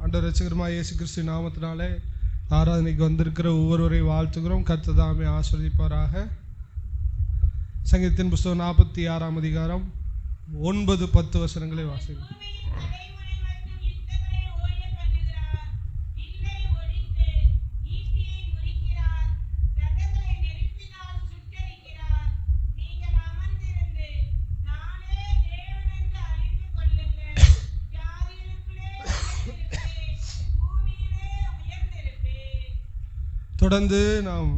ஆண்டவர் இரட்சகருமாய் இயேசு கிறிஸ்து நாமத்தினாலே ஆராதனைக்கு வந்திருக்கிற ஒவ்வொருவரையும் வாழ்த்துகிறோம். கர்த்தர் தாமே ஆசீர்வதிப்பாராக. சங்கீதத்தின் புஸ்தகம் 46ஆம் அதிகாரம் 9-10 வசனங்களை வாசிக்கிறோம். தொடர்ந்து நாம்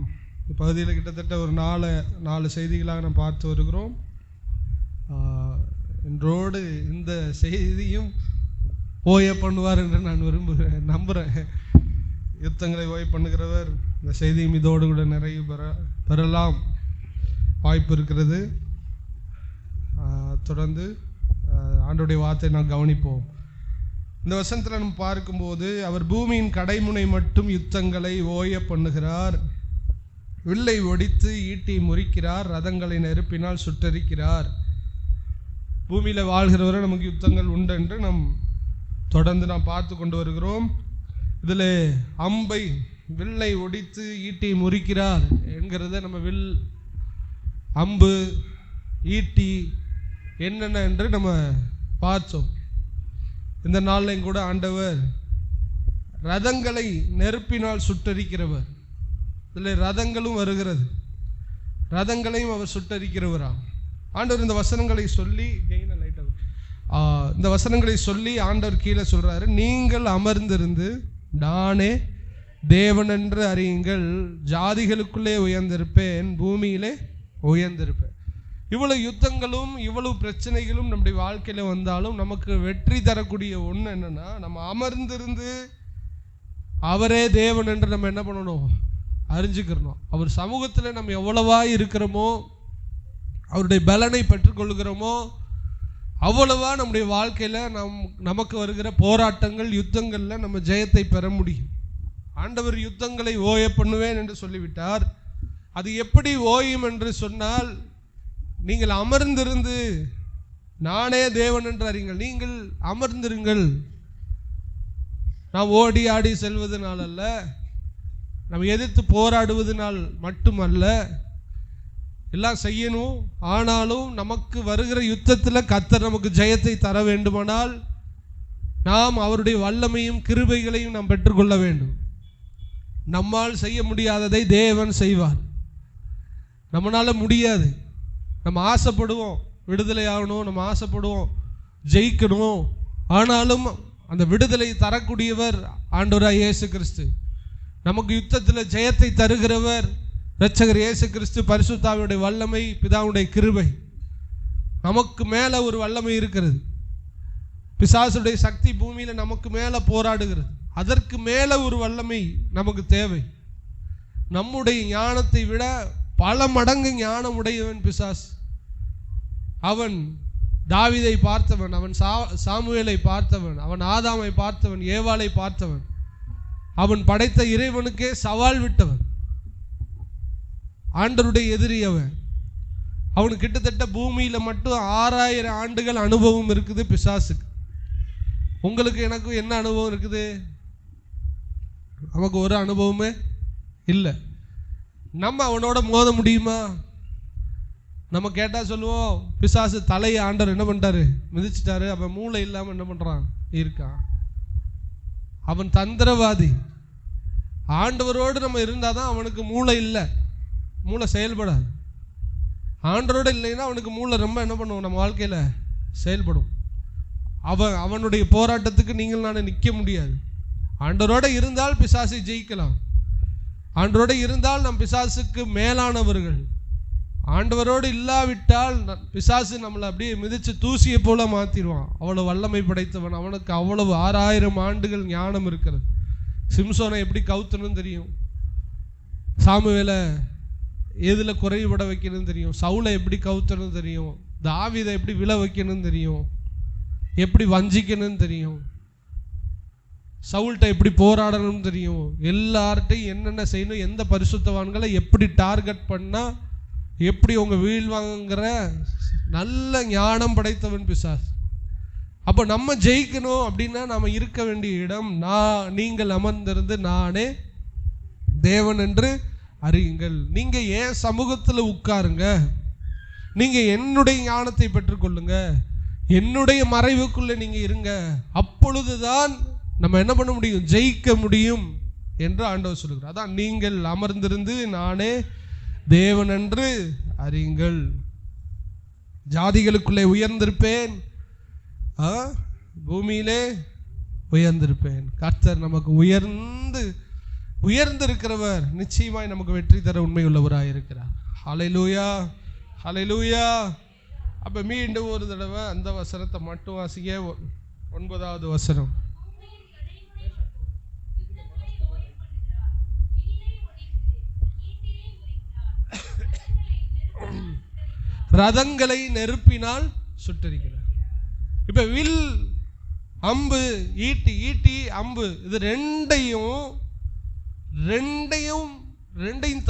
பகுதியில் கிட்டத்தட்ட ஒரு நாலு செய்திகளாக நாம் பார்த்து வருகிறோம். என்றோடு இந்த செய்தியும் ஓய பண்ணுவார் என்று நான் நம்புகிறேன். யுத்தங்களை ஓய பண்ணுகிறவர் இந்த செய்தியும் இதோடு கூட நிறைய பெறலாம் வாய்ப்பு இருக்கிறது. தொடர்ந்து ஆண்டவருடைய வார்த்தை நாம் கவனிப்போம். இந்த வசனத்தில் நம்ம பார்க்கும்போது, அவர் பூமியின் கடைமுனை மட்டும் யுத்தங்களை ஓய பண்ணுகிறார், வில்லை ஒடித்து ஈட்டி முறிக்கிறார், ரதங்களை நெருப்பினால் சுட்டரிக்கிறார். பூமியில் வாழ்கிறவரை நமக்கு யுத்தங்கள் உண்டு என்று தொடர்ந்து நாம் பார்த்து கொண்டு வருகிறோம். இதில் அம்பை வில்லை ஒடித்து ஈட்டி முறிக்கிறார் என்கிறத நம்ம அம்பு ஈட்டி என்னென்ன என்று நம்ம பார்த்தோம். இந்த நாளிலையும் கூட ஆண்டவர் ரதங்களை நெருப்பினால் சுட்டரிக்கிறவர். இதில் ரதங்களும் வருகிறது, ரதங்களையும் அவர் சுட்டரிக்கிறவரா. ஆண்டவர் இந்த வசனங்களை சொல்லி ஆண்டவர் கீழே சொல்றாரு, நீங்கள் அமர்ந்திருந்து நானே தேவன் என்று அறியுங்கள், ஜாதிகளுக்குள்ளே உயர்ந்திருப்பேன், பூமியிலே உயர்ந்திருப்பேன். இவ்வளவு யுத்தங்களும் இவ்வளவு பிரச்சனைகளும் நம்முடைய வாழ்க்கையில வந்தாலும் நமக்கு வெற்றி தரக்கூடிய ஒன்று என்னன்னா, நம்ம அமர்ந்திருந்து அவரே தேவன் என்று நம்ம என்ன பண்ணணும், அறிஞ்சுக்கிறோம். அவர் சமூகத்தில் நம்ம எவ்வளவா இருக்கிறோமோ, அவருடைய பலனை பெற்றுக்கொள்கிறோமோ, அவ்வளவா நம்முடைய வாழ்க்கையில நமக்கு வருகிற போராட்டங்கள் யுத்தங்கள்ல நம்ம ஜெயத்தை பெற முடியும். ஆண்டவர் யுத்தங்களை ஓய பண்ணுவேன் என்று சொல்லிவிட்டார். அது எப்படி ஓயும் என்று சொன்னால், நீங்கள் அமர்ந்திருந்து நானே தேவன் என்று அறியுங்கள். நீங்கள் அமர்ந்திருங்கள். நாம் ஓடி ஆடி செல்வதனால் அல்ல, நம்ம எதிர்த்து போராடுவதனால் மட்டுமல்ல, எல்லாம் செய்யணும். ஆனாலும் நமக்கு வருகிற யுத்தத்தில் கர்த்தர் நமக்கு ஜெயத்தை தர வேண்டுமானால் நாம் அவருடைய வல்லமையும் கிருபைகளையும் நாம் பெற்றுக்கொள்ள வேண்டும். நம்மால் செய்ய முடியாததை தேவன் செய்வார். நம்மளால முடியாது. நம்ம ஆசைப்படுவோம் விடுதலை ஆகணும், நம்ம ஆசைப்படுவோம் ஜெயிக்கணும். ஆனாலும் அந்த விடுதலை தரக்கூடியவர் ஆண்டவராய் இயேசு கிறிஸ்து. நமக்கு யுத்தத்தில் ஜெயத்தை தருகிறவர் இரட்சகர் இயேசு கிறிஸ்து. பரிசுத்தாவினுடைய வல்லமை, பிதாவுடைய கிருபை. நமக்கு மேலே ஒரு வல்லமை இருக்கிறது. பிசாசுடைய சக்தி பூமியில் நமக்கு மேலே போராடுகிறது. அதற்கு மேலே ஒரு வல்லமை நமக்கு தேவை. நம்முடைய ஞானத்தை விட பல மடங்கு ஞானம் உடையவன் பிசாசு. அவன் தாவீதை பார்த்தவன், அவன் சாமுவேலை பார்த்தவன், அவன் ஆதாமை பார்த்தவன், ஏவாளை பார்த்தவன். அவன் படைத்த இறைவனுக்கே சவால் விட்டவன். ஆண்டவருடைய எதிரி அவன். அவனுக்கு கிட்டத்தட்ட பூமியில் மட்டும் 6000 ஆண்டுகள் அனுபவம் இருக்குது பிசாசுக்கு. உங்களுக்கு எனக்கும் என்ன அனுபவம் இருக்குது? நமக்கு ஒரு அனுபவமே இல்லை. நம்ம அவனோட மோத முடியுமா? நம்ம கேட்டால் சொல்லுவோம், பிசாசு தலையை ஆண்டவர் என்ன பண்ணிட்டாரு, மிதிச்சிட்டாரு. அவன் மூளை இல்லாமல் என்ன பண்ணுறான், இருக்கான். அவன் தந்திரவாதி. ஆண்டவரோடு நம்ம இருந்தால் தான் அவனுக்கு மூளை இல்லை, மூளை செயல்படாது. ஆண்டவரோடு இல்லைன்னா அவனுக்கு மூளை ரொம்ப என்ன பண்ணுவோம், நம்ம வாழ்க்கையில் செயல்படும். அவனுடைய போராட்டத்துக்கு நீங்கள் நான் நிற்க முடியாது. ஆண்டவரோடு இருந்தால் பிசாசை ஜெயிக்கலாம். ஆண்டவரோடு இருந்தால் நம் பிசாசுக்கு மேலானவர்கள். ஆண்டவரோடு இல்லாவிட்டால் பிசாசு நம்மளை அப்படியே மிதித்து தூசியை போல மாற்றிடுவான். அவ்வளோ வல்லமை படைத்தவன். அவனுக்கு அவ்வளவு 6000 ஆண்டுகள் ஞானம் இருக்கிறது. சிம்சோனை எப்படி கவுத்தணும்னு தெரியும், சாமுவேலை எதில் குறைபட வைக்கணும்னு தெரியும், சவுலை எப்படி கவுத்தணும் தெரியும், தாவீதை எப்படி விழ வைக்கணும்னு தெரியும், எப்படி வஞ்சிக்கணும்னு தெரியும், சவுல்கிட்ட எப்படி போராடணும்னு தெரியும், எல்லார்ட்டையும் என்னென்ன செய்யணும், எந்த பரிசுத்தவான்களை எப்படி டார்கெட் பண்ணால் எப்படி உங்கள் வீழ்வாங்கிற நல்ல ஞானம் படைத்தவன் பிசாஸ். அப்போ நம்ம ஜெயிக்கணும் அப்படின்னா நாம இருக்க வேண்டிய இடம், நீங்கள் அமர்ந்திருந்து நானே தேவன் என்று அறியுங்கள். நீங்க ஏன் சமூகத்துல உட்காருங்க, நீங்க என்னுடைய ஞானத்தை பெற்றுக்கொள்ளுங்க, என்னுடைய மறைவுக்குள்ள நீங்க இருங்க. அப்பொழுதுதான் நம்ம என்ன பண்ண முடியும், ஜெயிக்க முடியும் என்று ஆண்டவர் சொல்லுகிறார். அதான் நீங்கள் அமர்ந்திருந்து நானே தேவன் என்று அறியுங்கள். ஜாதிகளுக்குள்ளே உயர்ந்திருப்பேன், பூமியிலே உயர்ந்திருப்பேன். கர்த்தர் நமக்கு உயர்ந்திருக்கிறவர் நிச்சயமாய் நமக்கு வெற்றி தர உண்மையுள்ளவராக இருக்கிறார். ஹல்லேலூயா, ஹல்லேலூயா. அப்ப மீண்டும் ஒரு தடவை அந்த வசனத்தை மட்டும் வாசிக்க. 9வது வசனம். ரதங்களை நெருப்பினால் சுட்டரிக்கிறார். இப்ப வில், அம்பு, ஈட்டி, அம்பு, இது ரெண்டையும்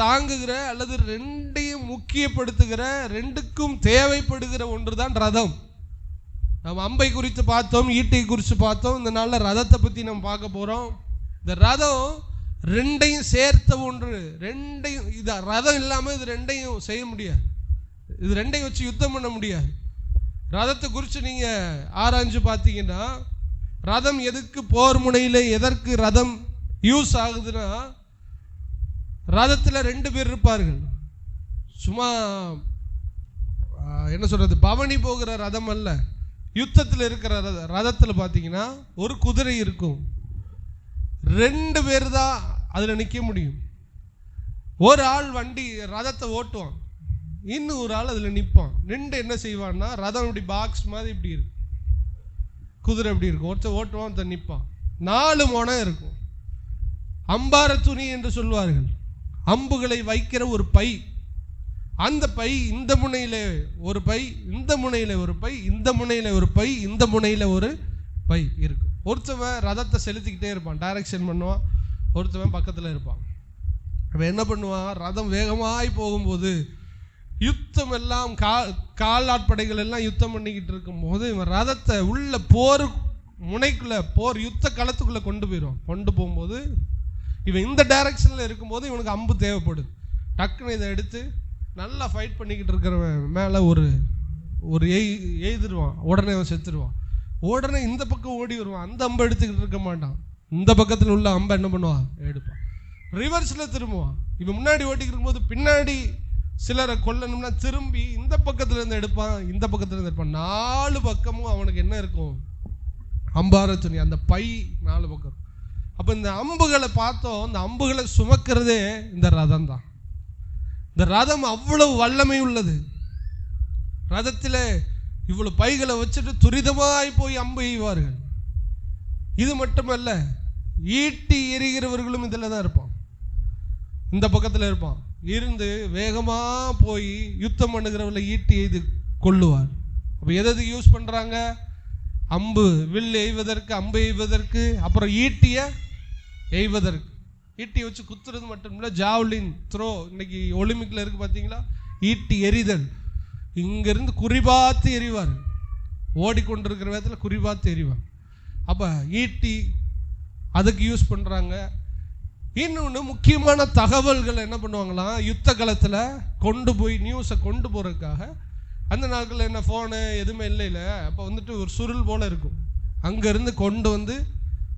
தாங்குகிற அல்லது ரெண்டையும் முக்கியப்படுத்துகிற, ரெண்டுக்கும் தேவைப்படுகிற ஒன்றுதான் ரதம். நம்ம அம்பை குறித்து பார்த்தோம், ஈட்டை குறித்து பார்த்தோம். இந்த நாளில் ரதத்தை பற்றி நம்ம பார்க்க போகிறோம். இந்த ரதம் ரெண்டையும் சேர்த்த ஒன்று. இது ரதம் இல்லாமல் இது ரெண்டையும் செய்ய முடியாது. இது ரெண்டையும் வச்சு யுத்தம் பண்ண முடியாது. ரதத்தை குறித்து நீங்கள் ஆராய்ஞ்சு பார்த்தீங்கன்னா, ரதம் எதுக்கு போர் முனையில் எதற்கு ரதம் யூஸ் ஆகுதுன்னா, ரதத்தில் 2 பேர் இருப்பார்கள். சும்மா என்ன சொல்றது, பவனி போகிற ரதம் அல்ல. யுத்தத்தில் இருக்கிற ரதத்தில் பார்த்தீங்கன்னா ஒரு குதிரை இருக்கும். 2 பேர் தான் அதில் நிற்க முடியும். ஒரு ஆள் ரதத்தை ஓட்டுவான், இன்னும் ஒரு ஆள் அதில் நிற்பான். நின்று என்ன செய்வான்னா, ரதம் இப்படி பாக்ஸ் மாதிரி இப்படி இருக்கு, குதிரை இப்படி இருக்கும். ஒருத்தர் ஓட்டுவான், ஒருத்தர் நிற்பான். 4 முனை இருக்கும். அம்பார துணி என்று சொல்வார்கள். அம்புகளை வைக்கிற ஒரு பை. அந்த பை இந்த முனையில ஒரு பை, இந்த முனையில ஒரு பை, இந்த முனையில ஒரு பை, இந்த முனையில ஒரு பை இருக்கும். ஒருத்தவன் ரதத்தை செலுத்திக்கிட்டே இருப்பான், டைரக்ஷன் பண்ணுவான். ஒருத்தவன் பக்கத்தில் இருப்பான். அவன் என்ன பண்ணுவான், ரதம் வேகமாய் போகும்போது யுத்தம் எல்லாம் காலாட்படைகள் எல்லாம் யுத்தம் பண்ணிக்கிட்டு இருக்கும் போது இவன் ரதத்தை உள்ள போர் முனைக்குள்ள, போர் யுத்த களத்துக்குள்ள கொண்டு போயிடுவான். கொண்டு போகும்போது இவன் இந்த டைரக்ஷனில் இருக்கும்போது இவனுக்கு அம்பு தேவைப்படுது. டக்குன்னு இதை எடுத்து நல்லா ஃபைட் பண்ணிக்கிட்டு இருக்கிறவன் மேலே ஒரு எய்திடுவான். உடனே அவன் செத்துடுவான். உடனே இந்த பக்கம் ஓடி வருவான். அந்த அம்பை எடுத்துக்கிட்டு இருக்க மாட்டான். இந்த பக்கத்தில் உள்ள அம்பை என்ன பண்ணுவான், எடுப்பான். ரிவர்ஸில் திரும்புவான். இவன் முன்னாடி ஓட்டிக்கிட்டு இருக்கும்போது பின்னாடி சிலரை கொல்லணும்னா திரும்பி இந்த பக்கத்துல இருந்து எடுப்பான், இந்த பக்கத்துல இருந்து எடுப்பான். 4 பக்கமும் அவனுக்கு என்ன இருக்கும், அம்பார துணி, அந்த பை 4 பக்கம். அப்ப இந்த அம்புகளை பார்த்தோம். இந்த அம்புகளை சுமக்கிறதே இந்த ரதம் தான். இந்த ரதம் அவ்வளவு வல்லமை உள்ளது. ரதத்தில் இவ்வளவு பைகளை வச்சுட்டு துரிதமாய் போய் அம்பு எய்வார்கள். இது மட்டுமல்ல, ஈட்டி எறிகிறவர்களும் இதில் தான் இருப்பான். இந்த பக்கத்தில் இருப்பான். இருந்து வேகமா போய் யுத்தம் பண்ணுகிறவர்களை ஈட்டி எய்து கொள்ளுவார். அப்போ எது யூஸ் பண்றாங்க, அம்பு, வில் எய்வதற்கு, அம்பு எய்வதற்கு, அப்புறம் ஈட்டியை எய்வதற்கு. ஈட்டி வச்சு குத்துறது மட்டும் இல்லை, ஜாவ்லின் த்ரோ இன்னைக்கு ஒலிம்பிக்ல இருக்கு பார்த்தீங்களா, ஈட்டி எறிதல். இங்கிருந்து குறிபாத்து எறிவார். ஓடிக்கொண்டிருக்கிற விதத்தில் குறிபாத்து எறிவார். அப்போ ஈட்டி அதுக்கு யூஸ் பண்ணுறாங்க. இன்னொன்று, முக்கியமான தகவல்கள் என்ன பண்ணுவாங்களாம், யுத்த களத்தில் கொண்டு போய் நியூஸை கொண்டு போகிறதுக்காக. அந்த நாட்களில் என்ன ஃபோனு எதுவுமே இல்லை. அப்போ வந்துட்டு ஒரு சுருள் போல் இருக்கும். அங்கேருந்து கொண்டு வந்து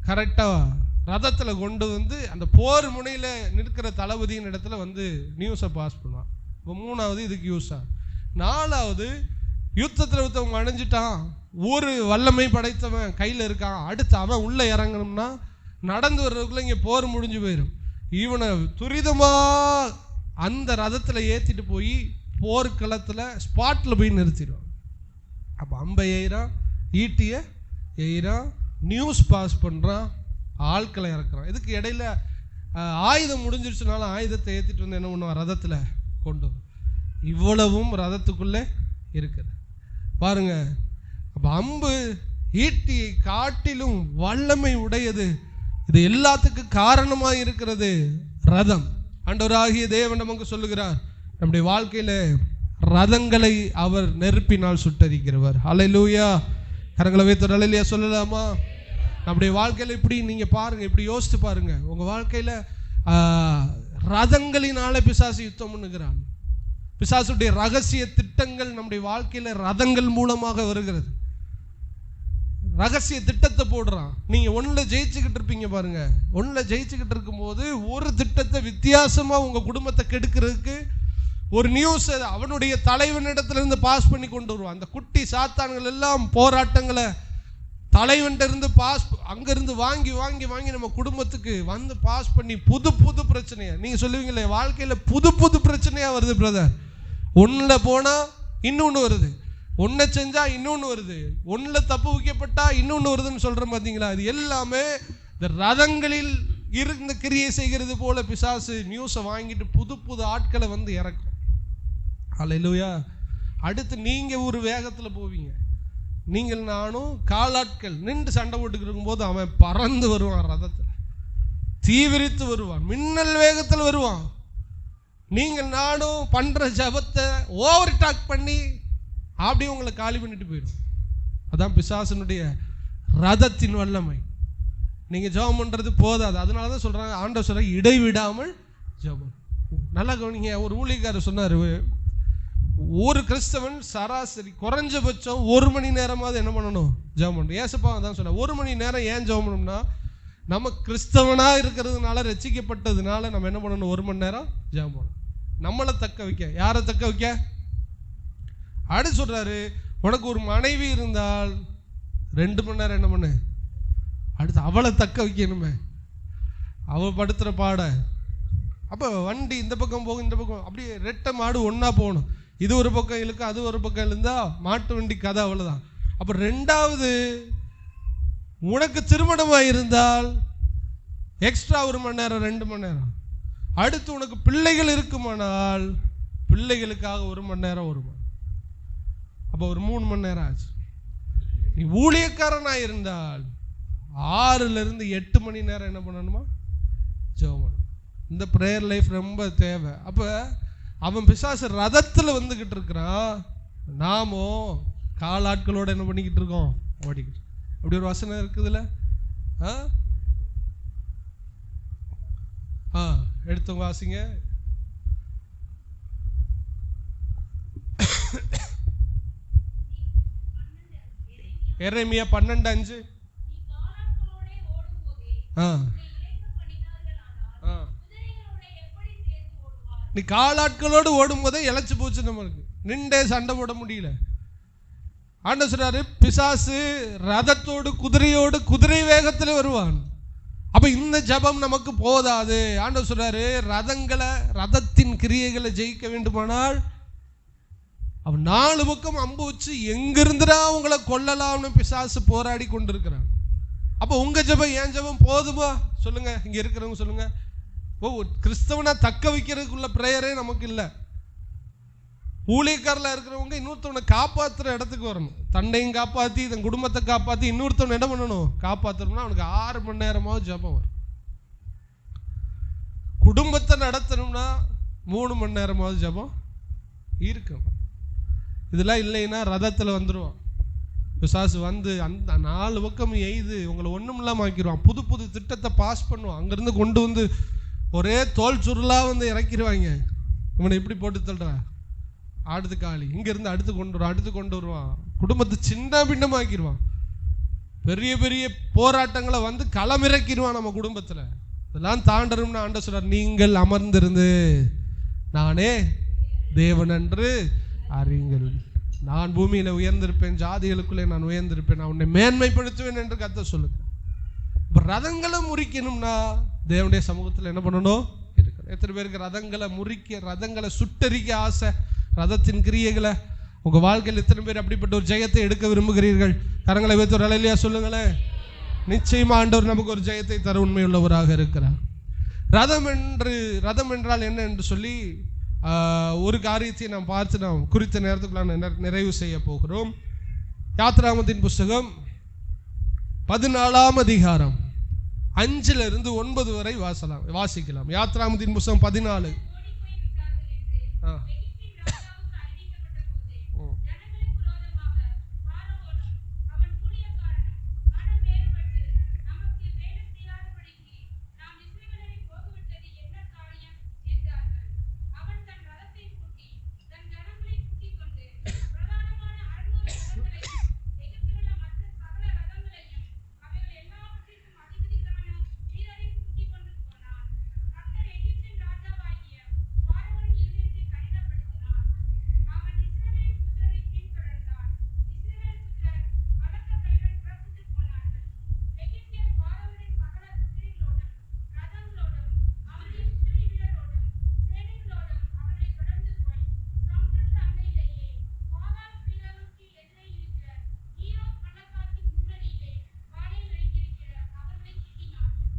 கரெக்டாக ரதத்தில் கொண்டு வந்து அந்த போர் முனையில் நிற்கிற தளபதியின் இடத்துல வந்து நியூஸை பாஸ் பண்ணுவான். இப்போ 3வது இதுக்கு யூஸ் ஆகும். 4வது, யுத்தத்தில் ஒருத்தவங்க அணைஞ்சிட்டான், ஒரு வல்லமை படைத்தவன் கையில் இருக்கான், அடுத்து அவன் உள்ளே இறங்கணும்னா நடந்து வர்றதுக்குள்ள இங்கே போர் முடிஞ்சு போயிடும். இவனை துரிதமாக அந்த ரதத்தில் ஏற்றிட்டு போய் போர்க்களத்தில் ஸ்பாட்டில் போய் நிறுத்திடுவான். அப்போ அம்பை எய்கிறான், ஈட்டியை எய்கிறான், நியூஸ் பாஸ் பண்ணுறான், ஆட்களை இறக்குறான். இதுக்கு இடையில ஆயுதம் முடிஞ்சிருச்சுனாலும் ஆயுதத்தை ஏற்றிட்டு வந்து என்ன பண்ணுவான், ரதத்தில் கொண்டு வரும். இவ்வளவும் ரதத்துக்குள்ளே இருக்குது பாருங்க. அப்போ அம்பு ஈட்டியை காட்டிலும் வல்லமை உடையது. இது எல்லாத்துக்கும் காரணமாக இருக்கிறது ரதம். ஆண்டவராகிய தேவன் நமக்கு சொல்லுகிறார், நம்முடைய வாழ்க்கையில ரதங்களை அவர் நெருப்பினால் சுட்டரிக்கிறவர். ஹல்லேலூயா. கரங்களை வைத்து அல்லேலூயா சொல்லலாமா? நம்முடைய வாழ்க்கையில் இப்படி நீங்க பாருங்க, இப்படி யோசித்து பாருங்க. உங்க வாழ்க்கையில ரதங்களினால பிசாசு யுத்தம் பண்ணுகிறான். பிசாசுடைய ரகசிய திட்டங்கள் நம்முடைய வாழ்க்கையில ரதங்கள் மூலமாக வருகிறது. ரகசிய திட்டத்தை போடுறான். நீங்க ஒண்ணுல ஜெயிச்சுக்கிட்டு இருப்பீங்க பாருங்க. ஒண்ணுல ஜெயிச்சுக்கிட்டு இருக்கும் போது ஒரு திட்டத்தை வித்தியாசமா உங்க குடும்பத்தை கெடுக்கிறதுக்கு ஒரு நியூஸ் அவனுடைய தலைவனிடத்துல இருந்து பாஸ் பண்ணி கொண்டு வருவான். அந்த குட்டி சாத்தான்கள் எல்லாம் போராட்டங்களை தலைவன்கிட்ட இருந்து அங்கிருந்து வாங்கி வாங்கி வாங்கி நம்ம குடும்பத்துக்கு வந்து பாஸ் பண்ணி புது புது பிரச்சனையா. நீங்க சொல்லுவீங்களே, வாழ்க்கையில புது புது பிரச்சனையா வருது பிரதர். ஒண்ணுல போனா இன்னொன்னு வருது, ஒன்றை செஞ்சா இன்னொன்று வருது, ஒன்றில் தப்பு வைக்கப்பட்டா இன்னொன்று வருதுன்னு சொல்கிறேன் பார்த்தீங்களா? அது எல்லாமே இந்த ரதங்களில் இருந்து கிரியை செய்கிறது போல பிசாசு நியூஸை வாங்கிட்டு புது புது ஆட்களை வந்து இறக்கும். அல்லேலூயா. அடுத்து நீங்கள் ஒரு வேகத்தில் போவீங்க. நீங்கள் நானும் காலாட்கள் நின்று சண்டை போட்டுக்கிட்டு இருக்கும்போது அவன் பறந்து வருவான், ரதத்தில் தீவிரித்து வருவான், மின்னல் வேகத்தில் வருவான். நீங்கள் நானும் பண்ணுற ஜபத்தை ஓவர் டாக் பண்ணி அப்படி உங்களை காலி பண்ணிட்டு போயிடும். அதான் பிசாசனுடைய ரதத்தின் வல்லமை. நீங்கள் ஜெபம் பண்ணுறது போதாது. அதனால தான் சொல்கிறாங்க, ஆண்டவர் சொல்ற இடைவிடாமல் ஜெபம். நல்லா கவனிங்க. ஒரு ஊழியக்காரர் சொன்னார், ஒரு கிறிஸ்தவன் சராசரி குறைஞ்சபட்சம் 1 மணி நேரமாவது என்ன பண்ணணும்? ஜெபம் பண்ணணும். ஏசப்பா தான் சொன்னார், 1 மணி நேரம் ஏன் ஜெபம் பண்ணணும்னா, நம்ம கிறிஸ்தவனாக இருக்கிறதுனால, ரட்சிக்கப்பட்டதுனால நம்ம என்ன பண்ணணும்? 1 மணி நேரம் ஜெபம் பண்ணணும். நம்மளை தக்க வைக்க. யாரை தக்க வைக்க? அடுத்து சொல்றாரு, உனக்கு ஒரு மனைவி இருந்தால் 2 மணி நேரம் என்ன பண்ணு? அடுத்து அவளை தக்க வைக்கணுமே, அவள் படுத்துகிற பாட. அப்போ வண்டி இந்த பக்கம் போகும், இந்த பக்கம் அப்படியே ரெட்டை மாடு ஒன்றா போகணும். இது ஒரு பக்கம் இழுக்க, அது ஒரு பக்கம் இருந்தா மாட்டு வண்டி கதை அவ்வளோதான். அப்போ 2வது, உனக்கு திருமணமாக இருந்தால் எக்ஸ்ட்ரா 1 மணி நேரம், 2 மணி நேரம். அடுத்து உனக்கு பிள்ளைகள் இருக்குமானால் பிள்ளைகளுக்காக 1 மணி நேரம், 1 மணி. அப்போ ஒரு 3 மணி நேரம் ஆச்சு. நீ ஊழியக்காரனாக இருந்தால் 6லிருந்து 8 மணி நேரம் என்ன பண்ணணுமா? ஜெபம் பண்ணணும். இந்த ப்ரேயர் லைஃப் ரொம்ப தேவை. அப்போ அவன் பிசாசு ரதத்தில் வந்துக்கிட்டு இருக்கிறான், நாமோ காலாட்களோட என்ன பண்ணிக்கிட்டு இருக்கோம்? ஓடிக்கிட்டு. அப்படி ஒரு வசனம் இருக்குதுல்ல, எடுத்தவங்க வாசிங்க. எரேமியா 12:5. நீ காலாட்களோடு ஓடும் போதே இழைச்சு போச்சு, நம்மளுக்கு நின்றே சண்டை போட முடியல. ஆண்டவர் சொல்றாரு, பிசாசு ரதத்தோடு குதிரையோடு குதிரை வேகத்தில் வருவான். அப்ப இந்த ஜபம் நமக்கு போதாது. ஆண்டவர் சொல்றாரு, ரதத்தின் கிரியைகளை ஜெயிக்க வேண்டுமானால் அவன் 4 பக்கம் அம்பு வச்சு எங்கிருந்துடா உங்களை கொல்லலாம்னு பிசாசு போராடி கொண்டிருக்கிறான். அப்போ உங்க ஜபம் என் ஜபம் போதுமா? சொல்லுங்க, இங்க இருக்கிறவங்க சொல்லுங்க. கிறிஸ்தவனா தக்க வைக்கிறதுக்குள்ள பிரேயரே நமக்கு இல்லை. ஊழியக்காரில் இருக்கிறவங்க இன்னொருத்தவனை காப்பாற்றுற இடத்துக்கு வரணும். தன்னையும் காப்பாற்றி தன் குடும்பத்தை காப்பாற்றி இன்னொருத்தவனை என்ன பண்ணணும்? காப்பாற்றணும்னா அவனுக்கு 6 மணி நேரமாவது ஜபம் வரும். குடும்பத்தை நடத்தணும்னா 3 மணி நேரமாவது ஜபம் இருக்கணும். இதெல்லாம் இல்லைன்னா ரதத்தில் வந்துடுவான் பிசாசு. வந்து அந்த 4 பக்கம் எய்து உங்களை ஒன்றும் இல்லாமல் ஆக்கிடுவான். புது புது திட்டத்தை பாஸ் பண்ணுவான். அங்கேருந்து கொண்டு வந்து ஒரே தோல் சுருளாக வந்து இறக்கிடுவாங்க. இவனை இப்படி போட்டு தள்ளுறா, அடுத்து காலி, இங்கேருந்து அடுத்து கொண்டு வருவான். குடும்பத்தை சின்ன பின்னமாக்கிடுவான். பெரிய பெரிய போராட்டங்களை வந்து களமிறக்கிடுவான் நம்ம குடும்பத்தில். இதெல்லாம் தாண்டணும்னு ஆண்டவர் சொல்றார், நீங்கள் அமர்ந்திருந்து நானே தேவன் என்று அறியுங்கள். நான் பூமியில் உயர்ந்திருப்பேன், ஜாதிகளுக்குள்ளே நான் உயர்ந்திருப்பேன், நான் உன்னை மேன்மைப்படுத்துவேன் என்று கர்த்தர் சொல்லுங்க. இப்போ ரதங்களை முறிக்கணும்னா தேவனுடைய சமூகத்தில் என்ன பண்ணணும்? இருக்கணும். எத்தனை பேருக்கு ரதங்களை முறிக்க, ரதங்களை சுட்டரிக்க ஆசை? ரதத்தின் கிரியைகளை உங்கள் வாழ்க்கையில் எத்தனை பேர் அப்படிப்பட்ட ஒரு ஜெயத்தை எடுக்க விரும்புகிறீர்கள்? கரங்களை வைத்து ஒரு அலையிலையா சொல்லுங்களேன். நிச்சயமா ஆண்டவர் நமக்கு ஒரு ஜெயத்தை தர உண்மையுள்ளவராக இருக்கிறார். ரதம் என்றால் என்ன என்று சொல்லி ஒரு காரியத்தை நாம் பார்த்து நாம் குறித்த நேரத்துக்குள்ள நிறைவு செய்ய போகிறோம். யாத்ராகமத்தின் புஸ்தகம் 14ஆம் அதிகாரம் 5லிருந்து 9 வரை வாசிக்கலாம். யாத்ராகமத்தின் புஸ்தகம் 14.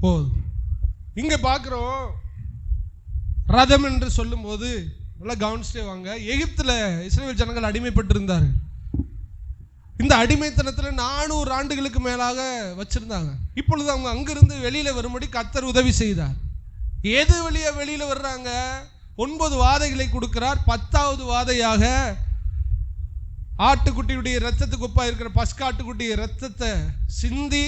போதும். இங்க பார்க்கிறோம், ரதம் என்று சொல்லும் போது நல்லா கவனிச்சுட்டே வாங்க. எகிப்துல இஸ்ரவேல் ஜனங்கள் அடிமைப்பட்டு இருந்தார்கள். இந்த அடிமைத்தனத்தில் 400 ஆண்டுகளுக்கு மேலாக வச்சிருந்தாங்க. இப்பொழுது அவங்க அங்கிருந்து வெளியில வரும்படி கர்த்தர் உதவி செய்தார். எது வெளியில வர்றாங்க? 9 வாதைகளை கொடுக்கிறார். 10வது வாதையாக ஆட்டுக்குட்டியுடைய ரத்தத்துக்கு ஒப்பா இருக்கிற பஸ்காட்டுக்குட்டிய ரத்தத்தை சிந்தி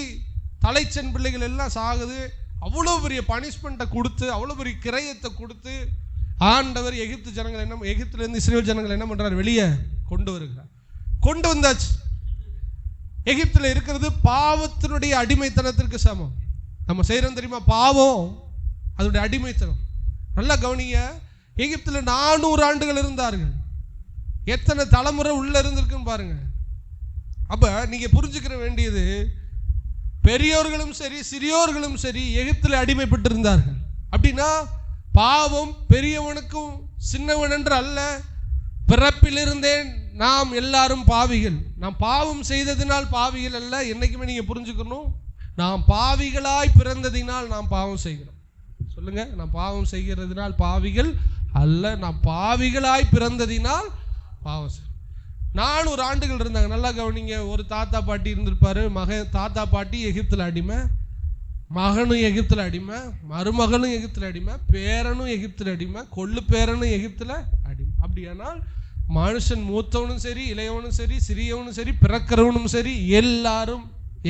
தலைச்சன் பிள்ளைகள் எல்லாம் சாகுது. அவ்வளோ பெரிய பனிஷ்மெண்ட்டை கொடுத்து, அவ்வளோ பெரிய கிரயத்தை கொடுத்து ஆண்டவர் எகிப்திலிருந்து இஸ்ரவேல் ஜனங்கள் என்ன பண்றார்? வெளியே கொண்டு வருகிறார். கொண்டு வந்தாச்சு. எகிப்தில் இருக்கிறது பாவத்தினுடைய அடிமைத்தனத்திற்கு சமம். நம்ம செய்யறோம் தெரியுமா? பாவம் அதனுடைய அடிமைத்தனம். நல்லா கவனிங்க. எகிப்தில் 400 ஆண்டுகள் இருந்தார்கள். எத்தனை தலைமுறை உள்ள இருந்திருக்குன்னு பாருங்க. அப்ப நீங்க புரிஞ்சுக்கிற வேண்டியது, பெரியோர்களும் சரி சிறியோர்களும் சரி எகிப்தில் அடிமைப்பட்டு இருந்தார்கள். அப்படின்னா பாவம் பெரியவனுக்கும் சின்னவன் என்று அல்ல. பிறப்பிலிருந்தே நாம் எல்லாரும் பாவிகள். நாம் பாவம் செய்ததினால் பாவிகள் அல்ல. என்னைக்குமே நீங்க புரிஞ்சுக்கணும், நாம் பாவிகளாய் பிறந்ததினால் நாம் பாவம் செய்கிறோம். சொல்லுங்க, நாம் பாவம் செய்கிறதுனால் பாவிகள் அல்ல, நாம் பாவிகளாய் பிறந்ததினால் பாவம் செய்கிறோம். 400 ஆண்டுகள் இருந்தாங்க. நல்லா கவனிங்க. ஒரு தாத்தா பாட்டி இருந்திருப்பாரு. தாத்தா பாட்டி எகிப்தில் அடிமை, மகனும் எகிப்தில் அடிமை, மருமகனும் எகிப்தில் அடிமை, பேரனும் எகிப்தில் அடிமை, கொள்ளு பேரனும் எகிப்தில் அடிமை. அப்படியானால் மனுஷன் மூத்தவனும் சரி இளையவனும் சரி சிறியவனும் சரி பிறக்கிறவனும் சரி எல்லாரும்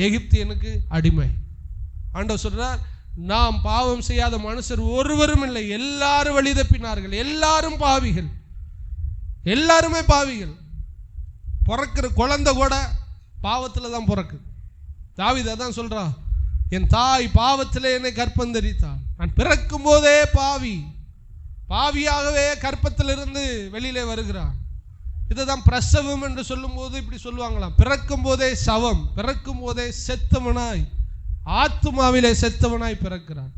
எகிப்தியனுக்கு அடிமை. ஆண்டவர் சொல்றார், நாம் பாவம் செய்யாத மனுஷர் ஒருவரும் இல்லை, எல்லாரும் வழி தப்பினார்கள், எல்லாரும் பாவிகள், எல்லாருமே பாவிகள். பிறக்கிற குழந்தை கூட பாவத்தில் தான் பிறக்குது. தாவீது அதான் சொல்றான், என் தாய் பாவத்திலே என்னை கற்பந்தரித்தாள், நான் பிறக்கும் போதே பாவியாகவே கற்பத்திலிருந்து வெளியிலே வருகிறான். இதுதான் பிரசவம் என்று சொல்லும் போது இப்படி சொல்லுவாங்களாம், பிறக்கும் போதே சவம், பிறக்கும் போதே செத்தவனாய், ஆத்துமாவிலே செத்தவனாய் பிறக்கிறான்.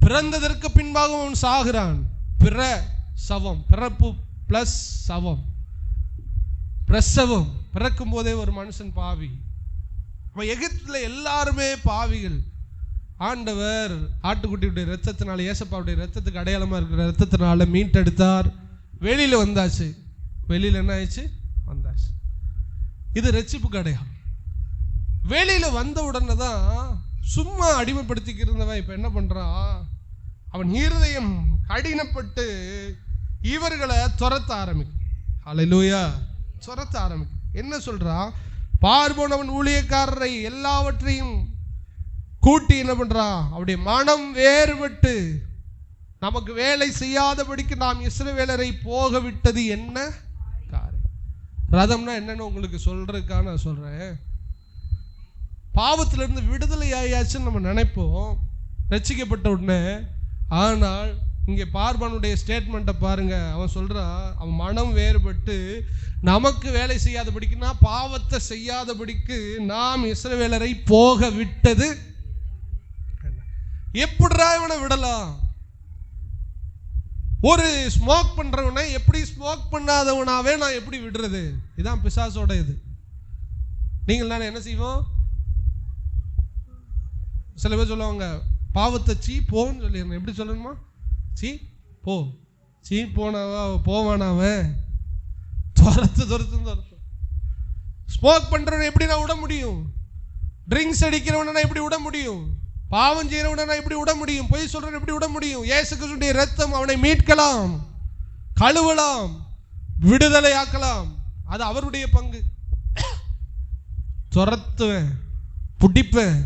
பிறந்ததற்கு பின்பாக அவன் சாகிறான். சவம், பிறப்பு பிளஸ் சவம், பிரசவம். பிறக்கும் போதே ஒரு மனுஷன் பாவி. எகிப்தில் எல்லாருமே பாவிகள். ஆண்டவர் ஆட்டுக்குட்டியுடைய ரத்தத்தினால, ஏசப்பாவுடைய ரத்தத்துக்கு அடையாளமா இருக்கிற ரத்தத்தினால மீட்டெடுத்தார். வெளியில வந்தாச்சு. வெளியில என்ன ஆயிடுச்சு? வந்தாச்சு. இது ரட்சிப்புக்கு அடையாளம். வெளியில வந்த உடனே தான் சும்மா அடிமைப்படுத்திக்கிறவன் இப்ப என்ன பண்றான்? அவன் இருதயம் கடினப்பட்டு இவர்களை துரத்த ஆரம்பிக்கும். ஹல்லேலூயா. துரத்த ஆரம்பிக்கும். என்ன சொல்றான்? பார்வோனவன் ஊழியக்காரரை எல்லாவற்றையும் கூட்டி என்ன பண்றான்? அவருடைய மனம் வேறுபட்டு நமக்கு வேலை செய்யாதபடிக்கு நாம் இஸ்ரவேலரை போக விட்டது என்ன காரியம்? ரதம்னா என்னன்னு உங்களுக்கு சொல்றதுக்காக நான் சொல்றேன். பாவத்திலிருந்து விடுதலை ஆயாச்சுன்னு நம்ம நினைப்போம் ரட்சிக்கப்பட்ட உடனே. ஆனால் இங்கே பார்வோனுடைய ஸ்டேட்மெண்ட்டை பாருங்க. அவன் சொல்றான், அவன் மனம் வேறுபட்டு நமக்கு வேலை செய்யாதபடிக்குன்னா பாவத்தை செய்யாதபடிக்கு நாம் இஸ்ரவேலரை போக விட்டது. எப்படிடா இவனை விடலாம்? ஒரு ஸ்மோக் பண்றவனை எப்படி ஸ்மோக் பண்ணாதவனாவே நான் எப்படி விடுறது? இதான் பிசாசோட இது. நீங்கள் நான் என்ன செய்வோம்? சில பேர் சொல்லுவாங்க, பாவத்தை சீ போன்னு சொல்லிடுறேன். எப்படி சொல்லணுமா? சீ போ, சீ போனாவா போவானாவன் துரத்து. ஸ்மோக் பண்றவனை எப்படி நான் விட முடியும்? ட்ரிங்க்ஸ் அடிக்கிறவனை நான் எப்படி விட முடியும்? பாவம் செய்யறவனை நான் எப்படி விட முடியும்? பொய் சொல்றவனை எப்படி விட முடியும்? இயேசு கிறிஸ்துவின் இரத்தம் அவனை மீட்கலாம், கழுவலாம், விடுதலை ஆக்கலாம். அது அவருடைய பங்கு. துரத்துவேன், புடிப்பேன்,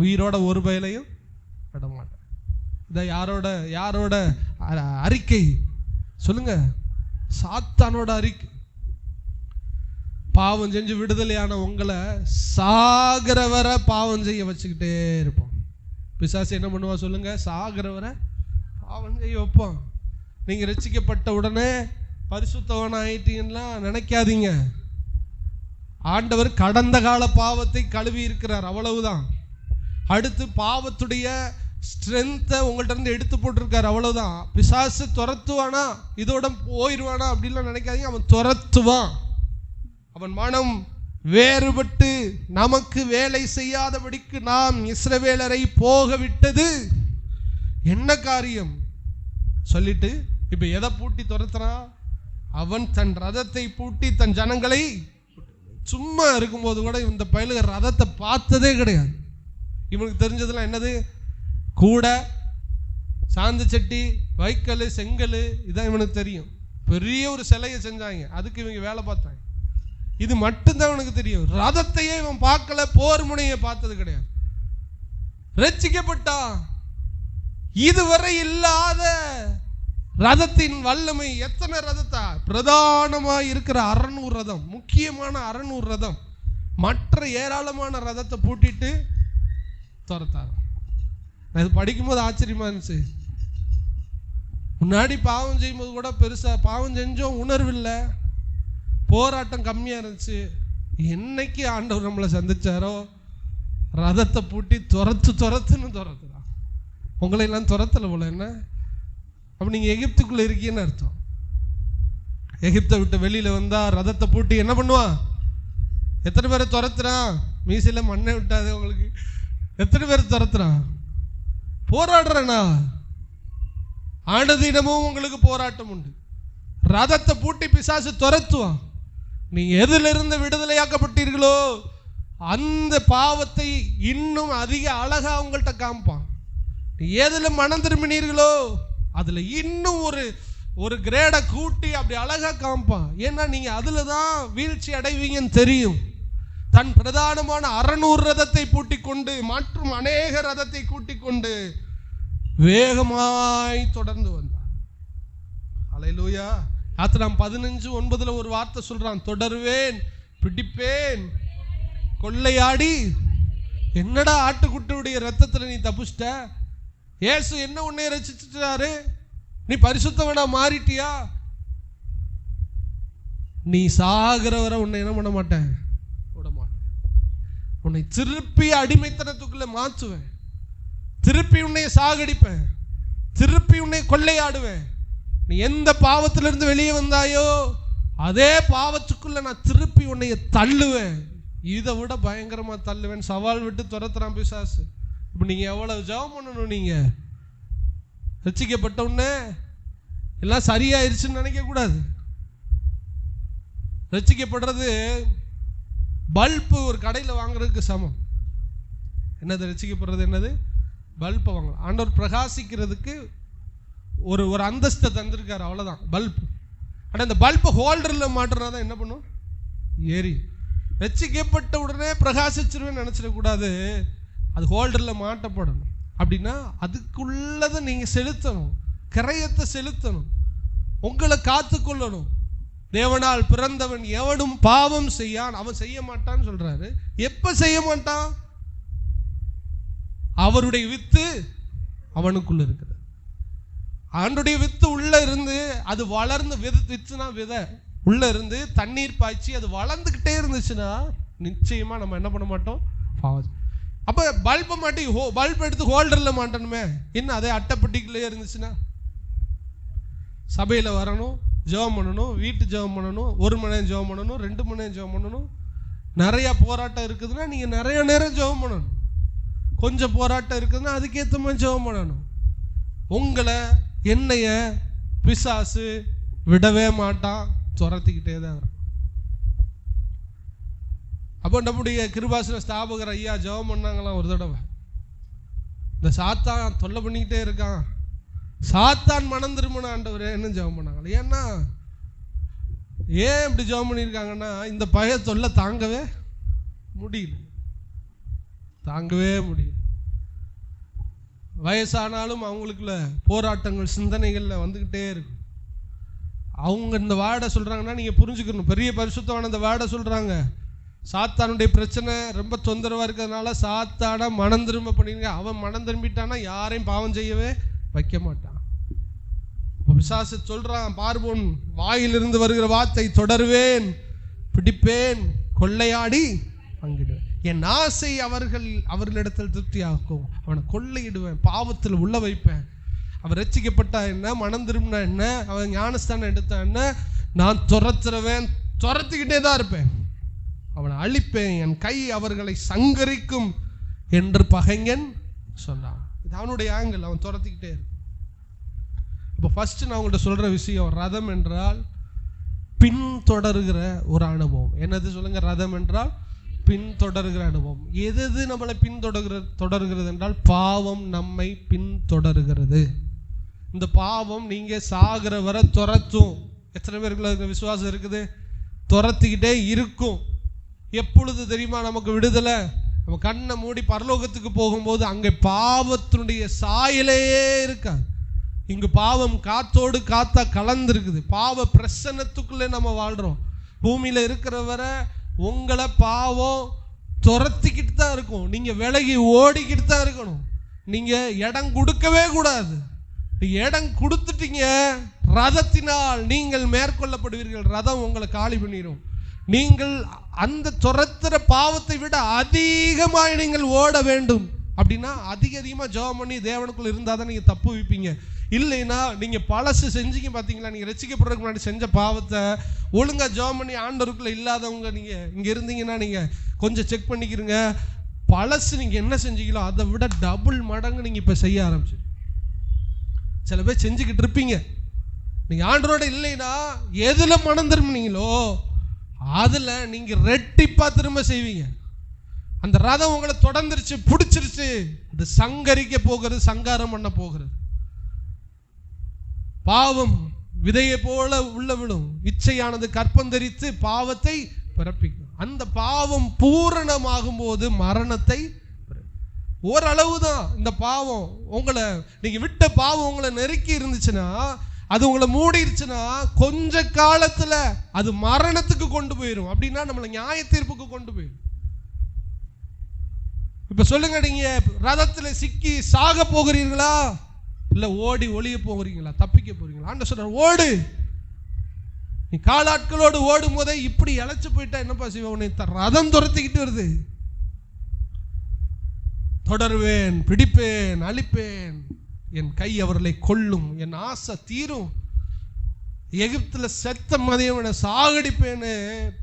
உயிரோட ஒரு பயலையும் விட மாட்டேன். இதை யாரோட அறிக்கை சொல்லுங்க? சாத்தானோட அறிக்கை. பாவம் செஞ்சு விடுதலையான உங்களை சாகிற வரை பாவம் செய்ய வச்சுக்கிட்டே இருப்போம். பிசாசு என்ன பண்ணுவா சொல்லுங்க? சாகிற வரை பாவம் செய்ய வைப்போம். நீங்க ரட்சிக்கப்பட்ட உடனே பரிசுத்தவன் ஆயிட்டீங்கன்னா நினைக்காதீங்க. ஆண்டவர் கடந்த கால பாவத்தை கழுவி இருக்கிறார், அவ்வளவுதான். அடுத்து பாவத்துடைய ஸ்ட்ரென்த்தை உங்கள்கிட்ட இருந்து எடுத்து போட்டிருக்காரு, அவ்வளவுதான். பிசாசு துரத்துவானா, இதோட போயிடுவானா அப்படின்லாம் நினைக்காதீங்க. அவன் துரத்துவான். அவன் மனம் வேறுபட்டு நமக்கு வேலை செய்யாதபடிக்கு நாம் இஸ்ரவேலரை போக விட்டது என்ன காரியம் சொல்லிட்டு இப்ப எதை பூட்டி துரத்துறான்? அவன் தன் ரதத்தை பூட்டி தன் ஜனங்களை, சும்மா இருக்கும்போது கூட இந்த பயலுக ரதத்தை பார்த்ததே கிடையாது. இவனுக்கு தெரிஞ்சதெல்லாம் என்னது? கூட, சாந்த சட்டி, வைக்கல், செங்கல், இதான் இவனுக்கு தெரியும். பெரிய ஒரு சிலையை செஞ்சாங்க, அதுக்கு இவங்க வேலை பார்த்தாங்க. இது மட்டும்தான் இவனுக்கு தெரியும். ரதத்தையே இவன் பார்க்கல, போர் முனையை பார்த்தது கிடையாது. ரட்சிக்கப்பட்டான். இதுவரை இல்லாத ரதத்தின் வல்லமை. எத்தனை ரதத்தா? பிரதானமாக இருக்கிற 600 ரதம், முக்கியமான 600 ரதம், மற்ற ஏராளமான ரதத்தை பூட்டிட்டு துரத்தார். நான் இது படிக்கும்போது ஆச்சரியமா இருந்துச்சு. முன்னாடி பாவம் செய்யும்போது கூட பெருசா பாவம் செஞ்சோம் உணர்வு இல்லை, போராட்டம் கம்மியா இருந்துச்சு. என்னைக்கு ஆண்டவர் நம்மளை சந்திச்சாரோ ரதத்தை பூட்டி துரத்துன்னு துரத்துறான். உங்களை எல்லாம் துரத்தல போல. என்ன அப்ப நீங்க எகிப்துக்குள்ள இருக்கீங்கன்னு அர்த்தம். எகிப்தை விட்டு வெளியில வந்தா ரதத்தை பூட்டி என்ன பண்ணுவான்? எத்தனை பேரை துரத்துறான்? மீசையில மண்ணை விட்டாது உங்களுக்கு. எத்தனை பேரை துரத்துறான்? போராடுறனா? ஆனதினமும் உங்களுக்கு போராட்டம் உண்டு. ரதத்தை பூட்டி பிசாசு துரத்துவான். நீங்க எதிலிருந்து விடுதலையாக்கப்பட்டீர்களோ அந்த பாவத்தை இன்னும் அதிக அழகா உங்கள்கிட்ட காமிப்பான். எதுல மனம் திரும்பினீர்களோ அதுல இன்னும் ஒரு கிரேடை கூட்டி அப்படி அழகா காமிப்பான். ஏன்னா நீங்க அதுல தான் வீழ்ச்சி அடைவீங்கன்னு தெரியும். தன் பிரதானமான 600 ரதத்தை பூட்டிக் கொண்டு மற்றும் அநேக ரதத்தை கூட்டிக் கொண்டு வேகமாய் தொடர்ந்து வந்தார். அல்லேலூயா. யாத்திராம் 15:9 ஒரு வார்த்தை சொல்றான், தொடருவேன், பிடிப்பேன், கொள்ளையாடி. என்னடா ஆட்டுக்குட்டியுடைய ரத்தத்துல நீ தப்பிச்சிட்ட? இயேசு என்ன உன்னை ரட்சிச்சிட்டாரு? நீ பரிசுத்தவனா மாறிட்டியா? நீ சாகிற வரை உன்னை என்ன பண்ண மாட்டேன், விட மாட்டேன். உன்னை திருப்பி அடிமைத்தனத்துக்குள்ள மாற்றுவேன், திருப்பி உன்னை சாகடிப்பேன், திருப்பி உன்னை கொள்ளையாடுவேன். நீ எந்த பாவத்திலிருந்து வெளியே வந்தாயோ அதே பாவத்துக்குள்ள நான் திருப்பி உன்னை தள்ளுவேன். இதை விட பயங்கரமா தள்ளுவேன். சவால் விட்டு துரத்துறான் பிசாசு. இப்ப நீங்க எவ்வளவு ஜெபம் பண்ணணும்? நீங்க ரட்சிக்கப்பட்ட உடனே எல்லாம் சரியாயிருச்சுன்னு நினைக்க கூடாது. ரட்சிக்கப்படுறது பல்பு ஒரு கடையில் வாங்குறதுக்கு சமம். என்னது ரட்சிக்கப்படுறது? என்னது? பல்பை வாங்கலாம். ஆண்டவர் பிரகாசிக்கிறதுக்கு ஒரு அந்தஸ்தை தந்திருக்காரு, அவ்வளோதான் பல்பு. ஆனால் இந்த பல்பை ஹோல்டரில் மாட்டுறதா என்ன பண்ணும்? ஏறி. ரட்சிக்கப்பட்ட உடனே பிரகாசிச்சிருவேன்னு நினச்சிடக்கூடாது. அது ஹோல்டரில் மாட்டப்படணும். அப்படின்னா அதுக்குள்ளதை நீங்கள் செலுத்தணும், கிரயத்தை செலுத்தணும், உங்களை காத்துக்கொள்ளணும். தேவனால் பிறந்தவன் எவனும் பாவம் செய்யான், அவன் செய்ய மாட்டான்னு சொல்றாரு. எப்ப செய்ய மாட்டான்? அவருடைய வித்து அவனுக்குள்ள இருக்கிறது. ஆண்டுடைய வித்து உள்ள இருந்து அது வளர்ந்து, வித்துனா விதை, உள்ள இருந்து தண்ணீர் பாய்ச்சி அது வளர்ந்துக்கிட்டே இருந்துச்சுன்னா நிச்சயமா நம்ம என்ன பண்ண மாட்டோம், பாவம். அப்ப பல்பை மாட்டி பல்ப் எடுத்து ஹோல்டர்ல மாட்டணுமே. இன்னும் அதே அட்டைப்பட்டிக்குள்ளே இருந்துச்சுன்னா சபையில வரணும், ஜெபம் பண்ணணும், வீட்டு ஜெபம் பண்ணணும், 1 மணி நேரம் ஜெபம் பண்ணணும், 2 மணி நேரம் ஜெபம் பண்ணணும். நிறைய போராட்டம் இருக்குதுன்னா நீங்க நிறைய நேரம் ஜெபம் பண்ணணும். கொஞ்சம் போராட்டம் இருக்குதுன்னா அதுக்கேற்ற மாதிரி ஜெபம் பண்ணணும். உங்களை என்னைய பிசாசு விடவே மாட்டான், துரத்திக்கிட்டே தான் இருக்கும். அப்போ நம்முடைய கிருபாசன ஸ்தாபகர் ஐயா ஜெபம் பண்ணாங்களாம் ஒரு தடவை. இந்த சாத்தான் தொல்லை பண்ணிக்கிட்டே இருக்கான், சாத்தான் மனம் திரும்பின ஆண்டவரே என்ன ஜெபம் பண்ணாங்க. ஏன்னா ஏன் இப்படி ஜெபம் பண்ணியிருக்காங்கன்னா இந்த பய தொல்லை தாங்கவே முடியல. வயசானாலும் அவங்களுக்குள்ள போராட்டங்கள் சிந்தனைகள்ல வந்துகிட்டே இருக்கு. அவங்க இந்த வார்டை சொல்றாங்கன்னா நீங்க புரிஞ்சுக்கணும், பெரிய பரிசுத்தமான இந்த வார்டை சொல்றாங்க. சாத்தானுடைய பிரச்சனை ரொம்ப தொந்தரவா இருக்கிறதுனால சாத்தான மனம் திரும்ப பண்ணிருங்க. அவன் மனம் திரும்பிட்டானா யாரையும் பாவம் செய்யவே வைக்க மாட்டான். பிசாசு சொல்றான், பார்வோன் வாயிலிருந்து வருகிற வார்த்தை, தொடருவேன், பிடிப்பேன், கொள்ளையாடி பங்கிடுவேன், என் ஆசை அவர்களிடத்தில் திருப்தியாக்கும், அவனை கொள்ளையிடுவேன், பாவத்தில் உள்ள வைப்பேன். அவன் ரட்சிக்கப்பட்டா என்ன, மனம் திரும்பினா என்ன, அவன் ஞானஸ்தானம் எடுத்தா என்ன, நான் துரத்துறவேன், துரத்திக்கிட்டே தான் இருப்பேன். அவனை அழிப்பேன், என் கை அவர்களை சங்கரிக்கும் என்று பகைஞன் சொன்னான். இது அவனுடைய ஆங்கிள். அவன் துரத்திக்கிட்டே இருக்கு. இப்போ ஃபர்ஸ்ட் நான் உங்கள்கிட்ட சொல்ற விஷயம், ரதம் என்றால் பின்தொடர்கிற ஒரு அனுபவம். என்னது சொல்லுங்க? ரதம் என்றால் பின்தொடர்கிற அனுபவம். எது நம்மளை தொடர்கிறது என்றால் பாவம் நம்மை பின்தொடர்கிறது. இந்த பாவம் நீங்க சாகிற வரை துரத்தும். எத்தனை பேருக்கு விசுவாசம் இருக்குது? துரத்திக்கிட்டே இருக்கும். எப்பொழுது தெரியுமா நமக்கு விடுதலை? நம்ம கண்ணை மூடி பரலோகத்துக்கு போகும்போது அங்கே பாவத்தினுடைய சாயலையே இருக்காது. இங்கு பாவம் காத்தோடு காத்தா கலந்துருக்குது. பாவ பிரசன்னத்துக்குள்ளே நம்ம வாழ்றோம். பூமியில இருக்கிற வரை உங்களை பாவம் துரத்திக்கிட்டு தான் இருக்கும். நீங்க விலகி ஓடிக்கிட்டு தான் இருக்கணும். நீங்க இடம் கொடுக்கவே கூடாது. இடம் கொடுத்துட்டீங்க, ரதத்தினால் நீங்கள் மேற்கொள்ளப்படுவீர்கள். ரதம் உங்களை காலி பண்ணிடும். நீங்கள் அந்த துரத்துற பாவத்தை விட அதிகமாக நீங்கள் ஓட வேண்டும். அப்படின்னா அதிகமாக ஜெபம் பண்ணி தேவனுக்குள்ள இருந்தால் தான் நீங்கள் தப்பு வைப்பீங்க. இல்லைன்னா நீங்கள் பழசு செஞ்சீங்க பார்த்தீங்களா, நீங்கள் ரசிக்கப்படுறதுக்கு முன்னாடி செஞ்ச பாவத்தை ஒழுங்காக ஜெபம் பண்ணி ஆண்டவருக்குள்ள இல்லாதவங்க நீங்கள் இங்கே இருந்தீங்கன்னா நீங்கள் கொஞ்சம் செக் பண்ணிக்கிறீங்க. பழசு நீங்கள் என்ன செஞ்சீங்களோ அதை விட டபுள் மடங்கு நீங்கள் இப்போ செய்ய ஆரம்பிச்சு. சில பேர் செஞ்சுக்கிட்டு இருப்பீங்க. நீங்கள் ஆண்டவரோட இல்லைன்னா எதில் மனம் திரும்பினீங்களோ அதில் நீங்கள் ரெட்டிப்பா திரும்ப செய்வீங்க. அந்த ரதம் உங்களை தொடர்ந்துருச்சு, பிடிச்சிருச்சு. அது சங்கரிக்க போகிறது, சங்காரம் பண்ண போகிறது. பாவம் விதையை போல உள்ள விடும். இச்சையானது கற்பந்தரித்து பாவத்தை பிறப்பிக்கும். அந்த பாவம் பூரணமாகும் போது மரணத்தை. ஓரளவு தான் இந்த பாவம் உங்களை, நீங்க விட்ட பாவம் உங்களை நெருக்கி இருந்துச்சுன்னா, அது உங்களை மூடிருச்சுன்னா கொஞ்ச காலத்துல அது மரணத்துக்கு கொண்டு போயிடும். அப்படின்னா நம்மளை நியாய தீர்ப்புக்கு கொண்டு போயிடும். இப்ப சொல்லுங்க, நீங்க ரதத்துல சிக்கி சாக போகிறீர்களா இல்ல ஓடி ஒளிய போகிறீங்களா, தப்பிக்க போறீங்களா? ஆண்டவர் சொல்றார், ஓடு. நீ காலாட்களோடு ஓடும் போதே இப்படி இழைச்சு போயிட்டா என்னப்பா செய்வ? உன்னை ரதம் துரத்திக்கிட்டு வருது. தொடருவேன், பிடிப்பேன், அழிப்பேன், என் கை அவர்களை கொல்லும், என் ஆசை தீரும், எகிப்துல செத்த மதியம் சாகடிப்பேன்னு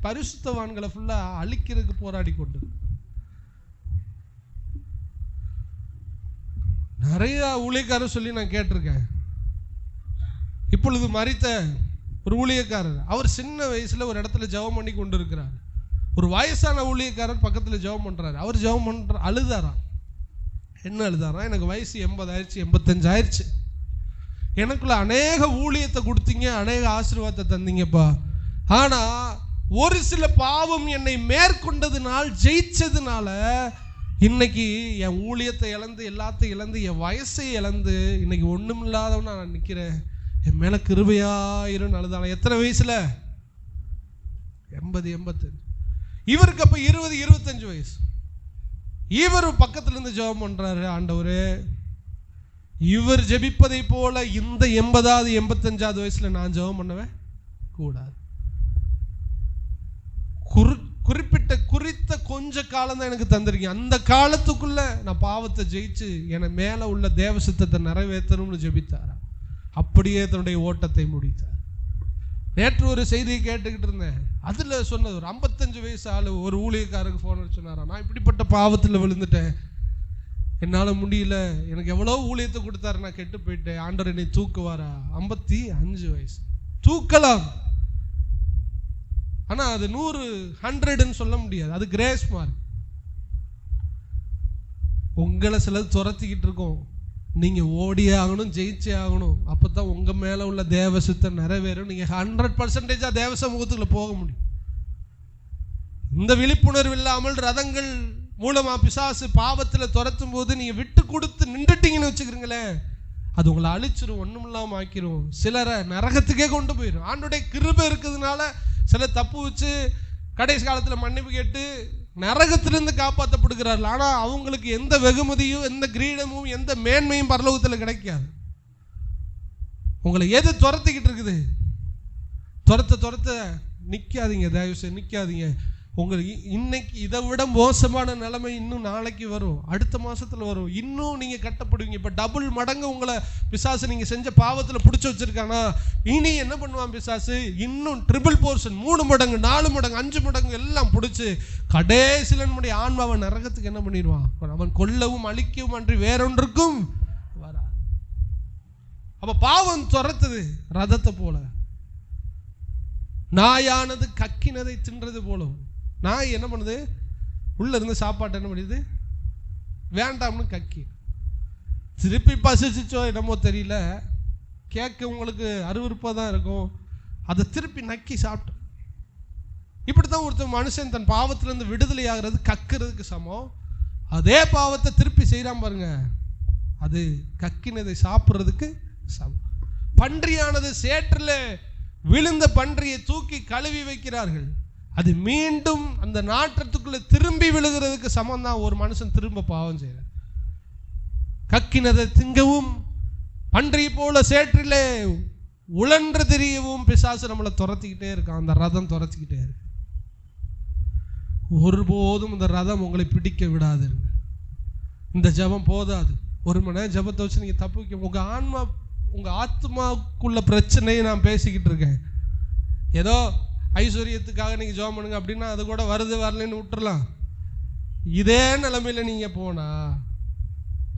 பரிசுத்தவான்களை ஃபுல்லா அழிக்கிறதுக்கு போராடி கொண்டு. நிறைய ஊழியக்காரர் சொல்லி நான் கேட்டிருக்கேன். இப்பொழுது மரித்த ஒரு ஊழியக்காரர், அவர் சின்ன வயசுல ஒரு இடத்துல ஜெபம் பண்ணி கொண்டு இருக்கிறார். ஒரு வயசான ஊழியக்காரர் பக்கத்துல ஜெபம் பண்றாரு. அவர் ஜெபம் பண்ற அழுதாராம். என்ன அழுதாராம்? எனக்கு வயசு 80 ஆயிடுச்சு, 85 ஆயிடுச்சு. எனக்குள்ள அநேக ஊழியத்தை கொடுத்தீங்க, அநேக ஆசீர்வாதத்தை தந்தீங்கப்பா. ஆனா ஒரு சில பாவம் என்னை மேற்கொண்டதுனால், ஜெயிச்சதுனால இன்னைக்கு என் ஊழியத்தை இழந்து, எல்லாத்தையும் இழந்து, என் வயசை இழந்து இன்னைக்கு ஒண்ணும் இல்லாதவன் நான் நிக்கிறேன். என் மேல கிருபையாயிரும் அழுதான. எத்தனை வயசுல? 80, 85. இவருக்கு அப்ப 20, 25 வயசு. இவர் பக்கத்துல இருந்து ஜெபம் பண்றாரு, ஆண்டவரே இவர் ஜெபிப்பதை போல இந்த 80வது 85வது வயசுல நான் ஜெபம் பண்ணவே கூடாது. குறித்த கொஞ்ச காலம் தான் எனக்கு தந்திருக்கீங்க. அந்த காலத்துக்குள்ள நான் பாவத்தை ஜெயிச்சு என மேல உள்ள தேவ சித்தத்தை நிறைவேற்றணும்னு ஜெபித்தாரா. அப்படியே தன்னுடைய ஓட்டத்தை முடித்தார். நேற்று ஒரு செய்தியை கேட்டுக்கிட்டு இருந்தேன். அதுல சொன்னது, ஒரு 55 வயசு ஆளு ஒரு ஊழியக்காரருக்கு போன் அடிச்சு சொன்னாரா, நான் இப்படிப்பட்ட பாவத்துல விழுந்துட்டேன், என்னால முடியல, எனக்கு எவ்வளவு ஊழியத்தை கொடுத்தாரு, நான் கெட்டு போயிட்டேன், ஆண்டவர் என்னை தூக்குவாரா? 55 வயசு. தூக்கலாம், ஆனா அது 100, 100ன்னு சொல்ல முடியாது. அது கிரேஸ் மார்க். உங்களை சிலது துரத்திக்கிட்டு இருக்கோம். நீங்க ஓடியே ஆகணும், ஜெயிச்சே ஆகணும். அப்பதான் உங்க மேல உள்ள தேவ சித்தம் நிறைவேறும். நீங்க 100% தேவ சமூகத்துக்குள்ள போக முடியும். இந்த விழிப்புணர்வு இல்லாமல் ரதங்கள் மூலமா பிசாசு பாவத்துல துரத்தும் போது நீங்க விட்டு கொடுத்து நின்றுட்டீங்கன்னு வச்சுக்கிறீங்களேன், அது உங்களை அழிச்சிரும், ஒண்ணும் இல்லாம ஆக்கிரும். சிலரை நரகத்துக்கே கொண்டு போயிடும். ஆண்டோடைய கிருபை இருக்கிறதுனால சிலர் தப்பு வச்சு கடைசி காலத்துல மன்னிப்பு கேட்டு நரகத்திலிருந்து காப்பாற்றப்படுகிறார்கள். ஆனா அவங்களுக்கு எந்த வெகுமதியும், எந்த கிரீடமும், எந்த மேன்மையும் பரலோகத்தில் கிடைக்காது. உங்களை எது துரத்திக்கிட்டு இருக்குது? துரத்த நிக்காதீங்க, தயவு செய்து நிக்காதீங்க. உங்களுக்கு இன்னைக்கு இதை விட மோசமான நிலைமை இன்னும் நாளைக்கு வரும், அடுத்த மாசத்துல வரும், இன்னும் நீங்க கட்டப்படுவீங்க. இப்ப டபுள் மடங்கு உங்களை பிசாசு நீங்க செஞ்ச பாவத்துல பிடிச்சு வச்சிருக்கானா, இனி என்ன பண்ணுவான் பிசாசு? இன்னும் ட்ரிபிள் போர்ஷன், 3 மடங்கு 4 மடங்கு 5 மடங்கு எல்லாம் பிடிச்சு கடைசியில் நம்முடைய ஆன்மாவை நரகத்துக்கு என்ன பண்ணிடுவான்? அவன் கொல்லவும் அழிக்கவும் அன்றி வேறொன்றுக்கும் வரா. அப்ப பாவம் துரத்துது ரதத்தை போல, நாயானது கக்கினதை தின்றது போல. நாய் என்ன பண்ணுது? உள்ள இருந்து சாப்பாட்டு என்ன பண்ணுது? வேண்டாம்னு கக்கி, திருப்பி பசிச்சோ என்னமோ தெரியல, கேட்க உங்களுக்கு அருவருப்பாக தான் இருக்கும், அதை திருப்பி நக்கி சாப்பிட்டு. இப்படித்தான் ஒருத்தர் மனுஷன் தன் பாவத்திலிருந்து விடுதலை ஆகிறது கக்கிறதுக்கு சமம். அதே பாவத்தை திருப்பி செய்யறான் பாருங்க, அது கக்கினதை சாப்பிட்றதுக்கு சமம். பன்றியானது சேற்றில் விழுந்த பன்றியை தூக்கி கழுவி வைக்கிறார்கள், அது மீண்டும் அந்த நாற்றத்துக்குள்ள திரும்பி விழுகிறதுக்கு சமம் தான் ஒரு மனுஷன் திரும்ப பாவம் செய்யற. கக்கினதை திங்கவும் பன்றி போல சேற்றிலே உழன்று திரியவும் பிசாசு நம்மளை துரத்திக்கிட்டே இருக்கான். அந்த ரதம் துரத்திக்கிட்டே இருக்கு. ஒருபோதும் இந்த ரதம் உங்களை பிடிக்க விடாதுங்க. இந்த ஜபம் போதாது. 1 மணி நேரம் ஜபத்தை வச்சு நீங்க தப்பிக்க, உங்க ஆன்மா உங்க ஆத்மாக்குள்ள பிரச்சனையை நான் பேசிக்கிட்டு இருக்கேன். ஏதோ ஐஸ்வர்யத்துக்காக நீங்க ஜெபம் பண்ணுங்க அப்படின்னா அது கூட வருது வரலன்னு விட்டுறலாம். இதே நிலைமையில நீங்க போனா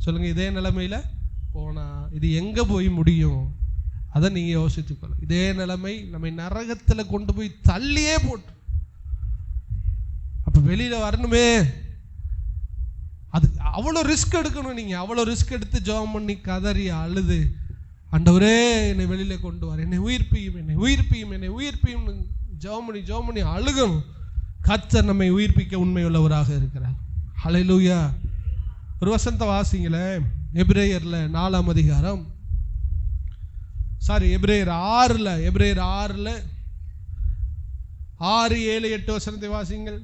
சொல்லுங்க, இதே நிலைமையில போனா இது எங்க போய் முடியும்? அதை நீங்க யோசித்துக்கொள்ள. இதே நிலைமை நம்ம நரகத்துல கொண்டு போய் தள்ளியே போட்டு, அப்ப வெளியில வரணுமே, அது அவ்வளோ ரிஸ்க் எடுக்கணும். நீங்க அவ்வளோ ரிஸ்க் எடுத்து ஜெபம் பண்ணி கதறி அழுது, ஆண்டவரே என்னை வெளியில கொண்டு வர, என்னை உயிர்ப்பியும், என்னை உயிர்ப்பியும், என்னை உயிர்ப்பியும் ஜெபம் பண்ணி அழுகணும். கர்த்தர் நம்மை உயிர்ப்பிக்க உண்மை உள்ளவராக இருக்கிறார். ஹல்லேலூயா. ஒரு வசனத்தை வாசிங்களே, எபிரேயர்ல 4ஆம் அதிகாரம், எபிரேயர் 6ல 6, 7, 8 வசனத்தை வாசிங்கள்.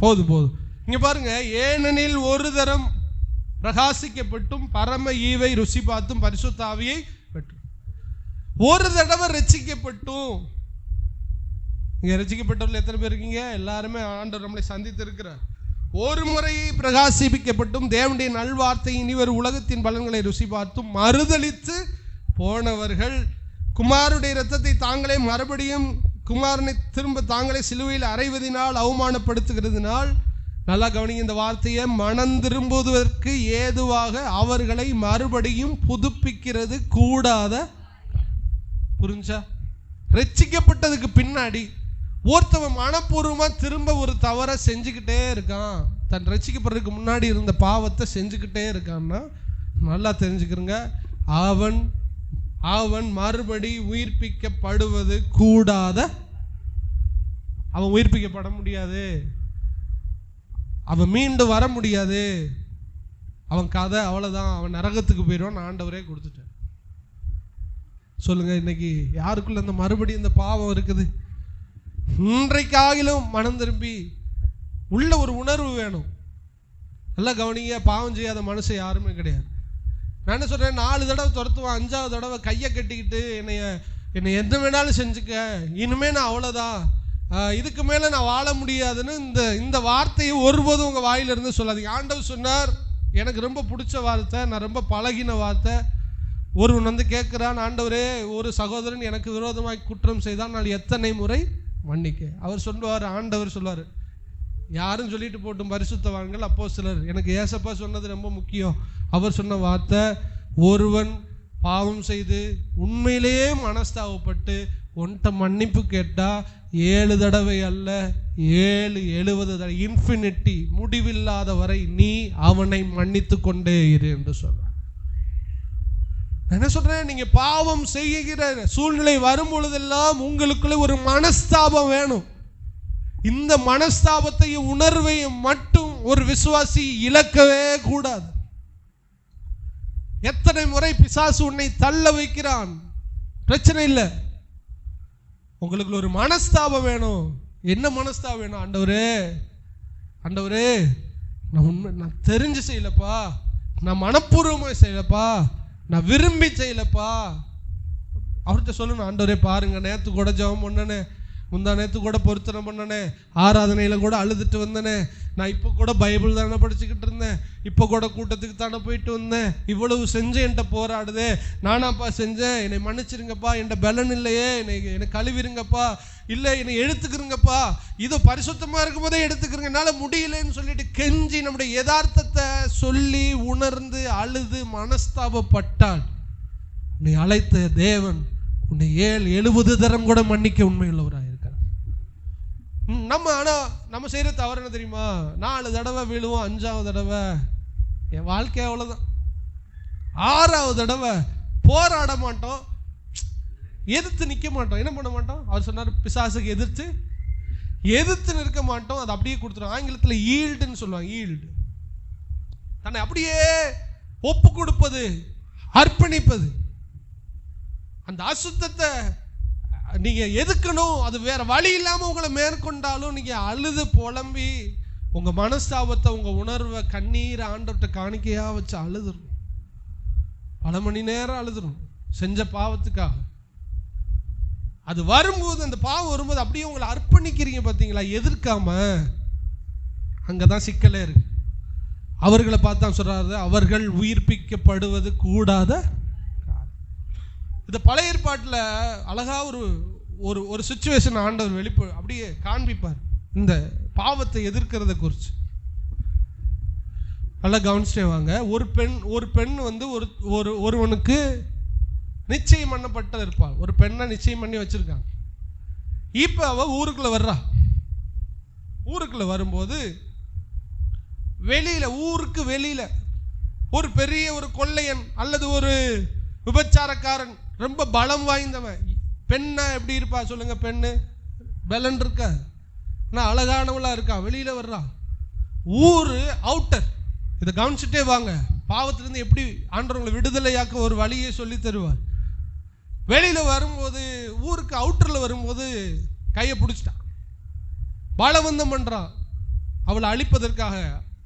போதும் இங்க பாருங்க, ஏனெனில் ஒரு தரம் பிரகாசிக்கப்பட்டும் பரம ஈவை ருசி பார்த்தும் பரிசுத்த ஆவியை பெற்றும். ஒரு தடவை ரட்சிக்கப்பட்டும். இங்க ரட்சிக்கப்பட்டவர்கள் எத்தனை பேர் இருக்கீங்க? எல்லாருமே ஆண்டவர் நம்மளை சந்தித்து இருக்கிறார். ஒரு முறை பிரகாசிப்பிக்கப்பட்டும் தேவனுடைய நல்வார்த்தை இனிவர் உலகத்தின் பலன்களை ருசி பார்த்தும் மறுதளித்து போனவர்கள், குமாரனுடைய இரத்தத்தை தாங்களே மறுபடியும் குமாரனை திரும்ப தாங்களே சிலுவையில் அறைவதினால் அவமானப்படுத்துகிறதுனால், நல்லா கவனிங்க இந்த வார்த்தையை, மனம் திரும்புவதற்கு ஏதுவாக அவர்களை மறுபடியும் புதுப்பிக்கிறது கூடாத. புரிஞ்சா? ரட்சிக்கப்பட்டதுக்கு பின்னாடி ஒருத்தவன் மனப்பூர்வமா திரும்ப ஒரு தவறை செஞ்சுக்கிட்டே இருக்கான், தன் ரட்சிக்கப்படுறதுக்கு முன்னாடி இருந்த பாவத்தை செஞ்சுக்கிட்டே இருக்கான்னா நல்லா தெரிஞ்சுக்கிறங்க, அவன் மறுபடி உயிர்ப்பிக்கப்படுவது கூடாத. அவன் உயிர்ப்பிக்கப்பட முடியாது, அவன் மீண்டும் வர முடியாது, அவன் கதை அவ்வளவுதான், அவன் நரகத்துக்கு போயிடுவான். ஆண்டவரே கொடுத்துட்டார். சொல்லுங்க, இன்னைக்கு யாருக்குள்ள இந்த மறுபடியும் இந்த பாவம் இருக்குது? இன்றைக்காகிலும் மனம் திரும்பி உள்ள ஒரு உணர்வு வேணும். நல்லா கவனிங்க, பாவம் செய்யாத மனுஷன் யாருமே கிடையாது. நான் என்ன சொல்றேன், 4 தடவை துரத்துவான், 5ஆவது தடவை கையை கட்டிக்கிட்டு என்னை எந்த வேணாலும் செஞ்சுக்க, இனிமே நான் அவ்வளோதான், இதுக்கு மேலே நான் வாழ முடியாதுன்னு இந்த வார்த்தையை ஒருபோதும் உங்கள் வாயிலிருந்து சொல்லாதீங்க. ஆண்டவர் சொன்னார், எனக்கு ரொம்ப பிடிச்ச வார்த்தை, நான் ரொம்ப பழகின வார்த்தை. ஒருவன் வந்து கேட்குறான், ஆண்டவரே ஒரு சகோதரன் எனக்கு விரோதமாய் குற்றம் செய்தான், நான் எத்தனை முறை மன்னிக்க? அவர் சொல்லுவார், ஆண்டவர் சொல்லுவார், யாரும் சொல்லிட்டு போட்டும் பரிசுத்தவான்கள் அப்போஸ்தலர், எனக்கு ஏசப்பா சொன்னது ரொம்ப முக்கியம். அவர் சொன்ன வார்த்தை, ஒருவன் பாவம் செய்து உண்மையிலேயே மனஸ்தாபப்பட்டு உன்கிட்ட மன்னிப்பு கேட்டா 7 தடவை அல்ல 70 தடவை, இன்ஃபினிட்டி, முடிவில்லாத வரை நீ அவனை மன்னித்து கொண்டே இரு என்று சொல்ற. என்ன சொல்றேன், நீங்க பாவம் செய்கிற சூழ்நிலை வரும் பொழுதெல்லாம் உங்களுக்குள்ள ஒரு மனஸ்தாபம் வேணும். இந்த மனஸ்தாபத்தையும் உணர்வையும் மட்டும் ஒரு விசுவாசி இழக்கவே கூடாது. எத்தனை முறை பிசாசு உன்னை தள்ள வைக்கிறான், பிரச்சனை இல்லை. உங்களுக்கு ஒரு மனஸ்தாபம் வேணும். என்ன மனஸ்தாபம் வேணும்? ஆண்டவரே ஆண்டவரே, நான் தெரிஞ்சு செய்யலப்பா, நான் மனப்பூர்வமாக செய்யலப்பா, நான் விரும்பி செய்யலப்பா. அவர்கிட்ட சொல்லணும், ஆண்டவரே பாருங்க, நேற்று கூட ஜெபம் பண்ணனே, முந்தா நேற்று கூட பொருத்தனை பண்ணனே, ஆராதனையில் கூட அழுதுட்டு வந்தனே, நான் இப்போ கூட பைபிள் தானே படிச்சுக்கிட்டு இருந்தேன், இப்போ கூட கூட்டத்துக்கு தானே போயிட்டு வந்தேன், இவ்வளவு செஞ்சு என்கிட்ட போராடுதே, நானாப்பா செஞ்சேன், என்னை மன்னிச்சிருங்கப்பா, என்கிட்ட பலன் இல்லையே, என்னை கழுவிருங்கப்பா, இல்லை என்னை எடுத்துக்கிறங்கப்பா, இதோ பரிசுத்தமாக இருக்கும் போதே எடுத்துக்கிறங்க, என்னால் முடியலன்னு சொல்லிட்டு கெஞ்சி நம்முடைய யதார்த்தத்தை சொல்லி உணர்ந்து அழுது மனஸ்தாபப்பட்டால் உன்னை அழைத்த தேவன் உன்னை 70 தரம் கூட மன்னிக்க உண்மையுள்ளவராக இருக்கிறார். நம்ம செய்யற தவறு என்ன தெரியுமா? 4 தடவை விழுவோம், 5ஆவது தடவை என் வாழ்க்கை அவ்வளவுதான், 6ஆவது தடவை போராட மாட்டோம், எதிர்த்து நிற்க மாட்டோம், என்ன பண்ண மாட்டோம். அவர் சொன்னார், பிசாசுக்கு எதிர்த்து நிற்க மாட்டோம், அதை அப்படியே கொடுத்துரும். ஆங்கிலத்தில் ஈல்டுன்னு சொல்லுவாங்க. ஈல்டு தன்னை அப்படியே ஒப்பு கொடுப்பது, அர்ப்பணிப்பது. அந்த அசுத்தத்தை நீங்க எதுக்கணும், அது வேற வழி இல்லாம உங்களை மேற்கொண்டாலும் நீங்க அழுது புலம்பி உங்க மனஸ்தாபத்தை, உங்க உணர்வை, கண்ணீரை ஆண்டவர்கிட்ட காணிக்கையா வச்சு அழுதுரும். பல மணி நேரம் அழுதுரும் செஞ்ச பாவத்துக்காக. அது வரும்போது, அந்த பாவம் வரும்போது அப்படியே உங்களை அர்ப்பணிக்கிறீங்க பார்த்தீங்களா, எதிர்க்காம. அங்கதான் சிக்கலே இருக்கு. அவர்களை பார்த்தா சொல்றாரு, அவர்கள் உயிர்ப்பிக்கப்படுவது கூடாத. இந்த பழைய ஏற்பாட்டில் அழகா ஒரு சிச்சுவேஷன் ஆண்டவர் அப்படியே காண்பிப்பார், இந்த பாவத்தை எதிர்க்கிறத குறித்து. நல்லா கவனிச்சிட்டே வாங்க. ஒரு பெண் வந்து ஒருவனுக்கு நிச்சயம் பண்ணப்பட்ட இருப்பாள். ஒரு பெண்ணை நிச்சயம் பண்ணி வச்சிருக்காங்க. இப்ப அவ ஊருக்குள்ள வர்றா. ஊருக்குள்ள வரும்போது ஊருக்கு வெளியில ஒரு பெரிய ஒரு கொள்ளையன் அல்லது ஒரு விபச்சாரக்காரன், ரொம்ப பலம் வாய்ந்தவன். பெண்ணா எப்படி இருப்பா சொல்லுங்க? பெண்ணு பலன் இருக்கா, நான் அழகானவளா இருக்கா, வெளியில வர்றா. ஊரு அவுட்டர். இதை கவனிச்சுட்டே வாங்க. பாவத்திலிருந்து எப்படி ஆண்டவங்களை விடுதலையாக்க ஒரு வழியை சொல்லி தருவார். வெளியில வரும்போது, ஊருக்கு அவுட்டர்ல வரும்போது கையை பிடிச்சிட்டான், பலவந்தம் பண்றான். அவளை அழிப்பதற்காக,